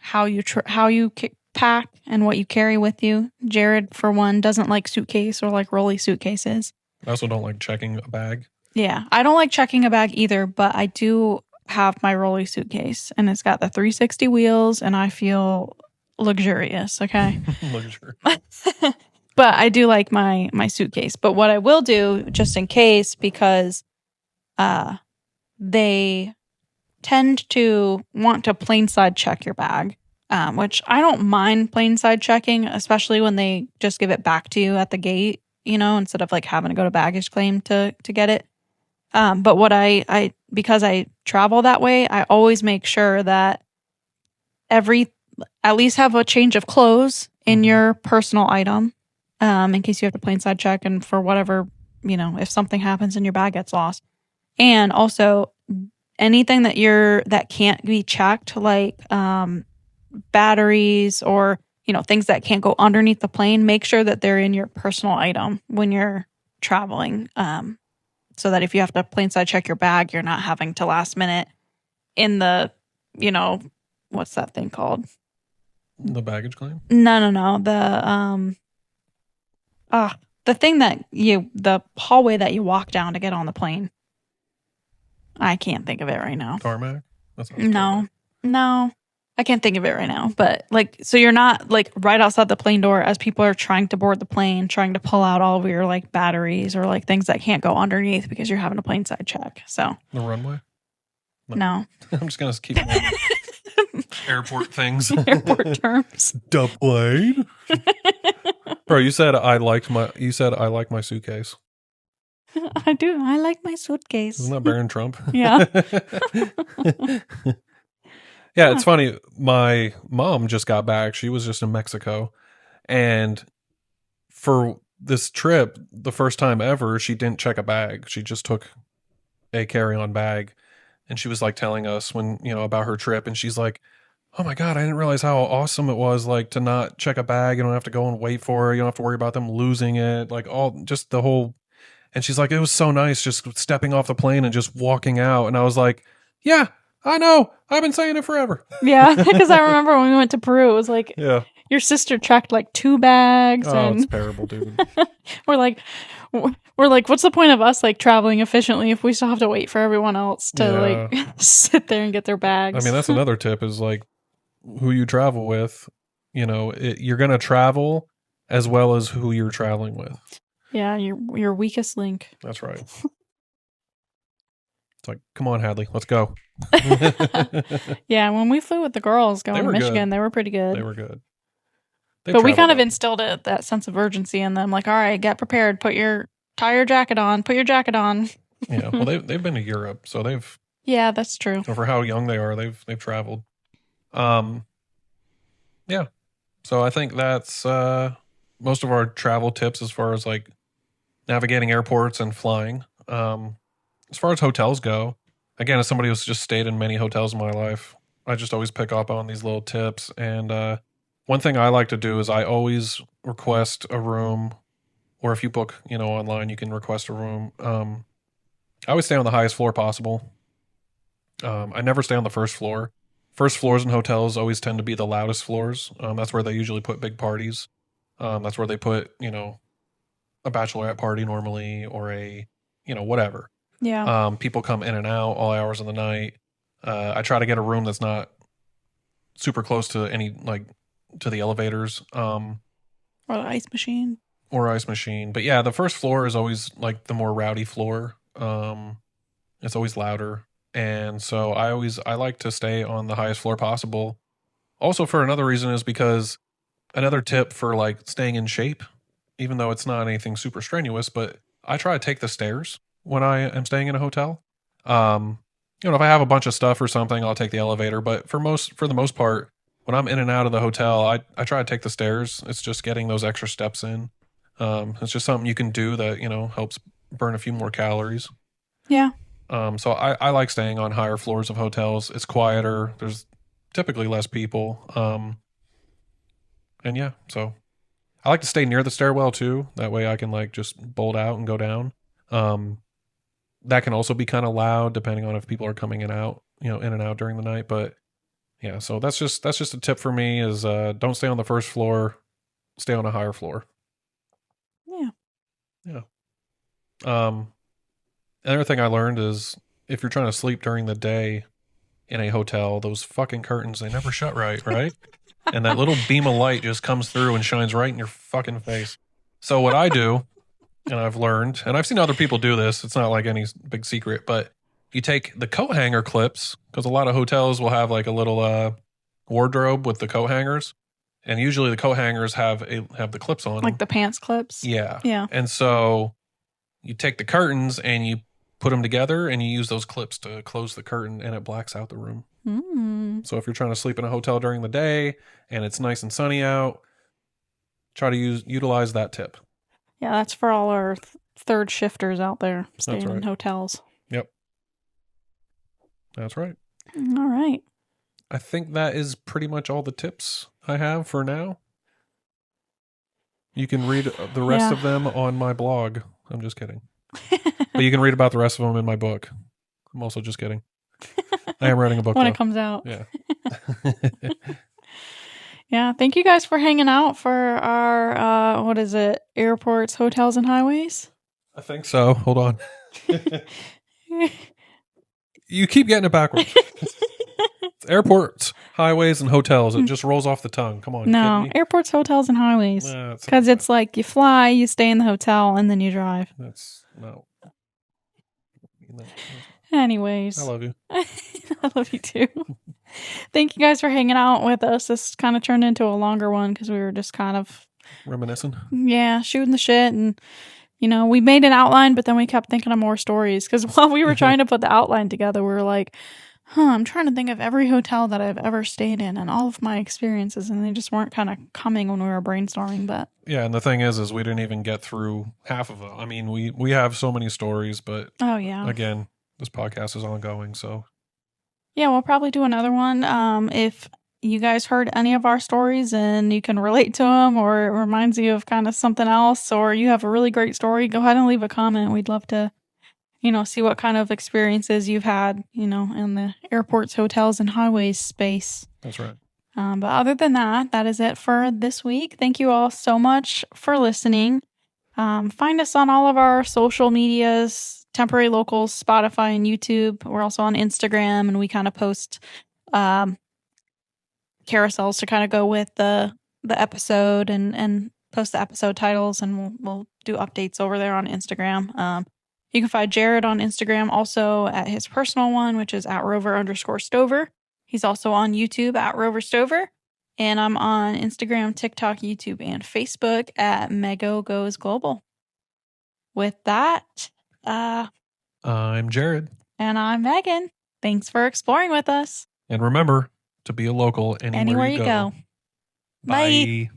how you pack and what you carry with you. Jared, for one, doesn't like suitcase or like rolly suitcases. I also don't like checking a bag. Yeah, I don't like checking a bag either, but I do have my rolly suitcase, and it's got the 360 wheels, and I feel luxurious. Okay. Luxury. But I do like my suitcase. But what I will do, just in case, because they tend to want to plain side check your bag, which I don't mind plain side checking, especially when they just give it back to you at the gate, instead of like having to go to baggage claim to get it. But what I because I travel that way, I always make sure that at least have a change of clothes in your personal item, in case you have to plain side check, and for whatever, if something happens and your bag gets lost. And also anything that can't be checked, like batteries or, things that can't go underneath the plane, make sure that they're in your personal item when you're traveling. So that if you have to plane side check your bag, you're not having to last minute in the, what's that thing called? The baggage claim? No. The thing the hallway that you walk down to get on the plane. I can't think of it right now. Tarmac? That's not No, no, I can't think of it right now. But so you're not right outside the plane door as people are trying to board the plane, trying to pull out all of your batteries or things that can't go underneath because you're having a plane side check. So the runway? No. I'm just gonna keep airport things. Airport terms. The plane? Bro, you said I like my suitcase. I do. I like my suitcase. Isn't that Barron Trump? Yeah. Yeah, it's funny. My mom just got back. She was just in Mexico. And for this trip, the first time ever, she didn't check a bag. She just took a carry-on bag. And she was telling us about her trip. And she's like, oh my God, I didn't realize how awesome it was to not check a bag. You don't have to go and wait for it. You don't have to worry about them losing it. Just the whole. And she's like, it was so nice just stepping off the plane and just walking out. And I was like, yeah, I know. I've been saying it forever. Yeah, because I remember when we went to Peru, it was yeah. Your sister checked 2 bags. Oh, and it's terrible, dude. we're like, what's the point of us traveling efficiently if we still have to wait for everyone else to sit there and get their bags? I mean, that's another tip is who you travel with. You're going to travel as well as who you're traveling with. Yeah, your weakest link. That's right. It's come on, Hadley, let's go. Yeah, when we flew with the girls going to Michigan, they were pretty good. They were good. But we kind of instilled that sense of urgency in them. All right, get prepared. Tie your jacket on. Put your jacket on. Yeah, well, they've been to Europe, so they've. Yeah, that's true. For how young they are, they've traveled. Yeah. So I think that's most of our travel tips as far as navigating airports and flying. As far as hotels go, again, as somebody who's just stayed in many hotels in my life, I just always pick up on these little tips. And one thing I like to do is I always request a room, or if you book, online, you can request a room. I always stay on the highest floor possible. I never stay on the first floor. First floors in hotels always tend to be the loudest floors. That's where they usually put big parties. That's where they put, a bachelorette party normally, or a, whatever. Yeah. People come in and out all hours of the night. I try to get a room that's not super close to to the elevators. Or the ice machine. But yeah, the first floor is always the more rowdy floor. It's always louder. And so I like to stay on the highest floor possible. Also, for another reason, is because another tip for staying in shape, even though it's not anything super strenuous, but I try to take the stairs when I am staying in a hotel. If I have a bunch of stuff or something, I'll take the elevator. But for the most part, when I'm in and out of the hotel, I try to take the stairs. It's just getting those extra steps in. It's just something you can do that, helps burn a few more calories. Yeah. So I like staying on higher floors of hotels. It's quieter. There's typically less people. And yeah, so I like to stay near the stairwell too. That way I can just bolt out and go down. That can also be kind of loud depending on if people are coming in and out during the night. But yeah, so that's just a tip for me is don't stay on the first floor, stay on a higher floor. Yeah. Yeah. Another thing I learned is if you're trying to sleep during the day in a hotel, those fucking curtains, they never shut right? And that little beam of light just comes through and shines right in your fucking face. So what I do, and I've learned, and I've seen other people do this, it's not any big secret, but you take the coat hanger clips, because a lot of hotels will have a little wardrobe with the coat hangers. And usually the coat hangers have the clips on them. The pants clips? Yeah. Yeah. And so you take the curtains and you put them together and you use those clips to close the curtain and it blacks out the room. Mm. So if you're trying to sleep in a hotel during the day and it's nice and sunny out, try to utilize that tip. Yeah, that's for all our third shifters out there staying in hotels. Yep. That's right. All right. I think that is pretty much all the tips I have for now. You can read the rest Yeah. of them on my blog. I'm just kidding. But you can read about the rest of them in my book. I'm also just kidding. I am writing a book when though. it comes out. Yeah. Yeah. Thank you guys for hanging out for our, what is it? Airports, hotels, and highways? I think so. Hold on. You keep getting it backwards. It's airports, highways, and hotels. It just rolls off the tongue. Come on, you No, kidding me? airports, hotels, and highways. Nah, Because it's like you fly, you stay in the hotel, and then you drive. That's no. Anyways. I love you. I love you too. Thank you guys for hanging out with us. This kind of turned into a longer one because we were just kind of Reminiscing. Yeah, shooting the shit. And, we made an outline, but then we kept thinking of more stories. Because while we were trying to put the outline together, we were like, I'm trying to think of every hotel that I've ever stayed in and all of my experiences. And they just weren't kind of coming when we were brainstorming. But yeah, and the thing is we didn't even get through half of them. I mean, we have so many stories, but oh, yeah. Again, this podcast is ongoing, so yeah, we'll probably do another one. If you guys heard any of our stories and you can relate to them, or it reminds you of kind of something else, or you have a really great story, go ahead and leave a comment. We'd love to, see what kind of experiences you've had, in the airports, hotels, and highways space. That's right. But other than that, that is it for this week. Thank you all so much for listening. Find us on all of our social medias, Temporary Locals, Spotify, and YouTube. We're also on Instagram, and we kind of post carousels to kind of go with the episode and post the episode titles, and we'll do updates over there on Instagram. You can find Jared on Instagram also at his personal one, which is at Rover_Stover. He's also on YouTube at Rover Stover. And I'm on Instagram, TikTok, YouTube, and Facebook at Mego Goes Global. With that, I'm Jared. And I'm Megan. Thanks for exploring with us. And remember to be a local anywhere you go. Bye.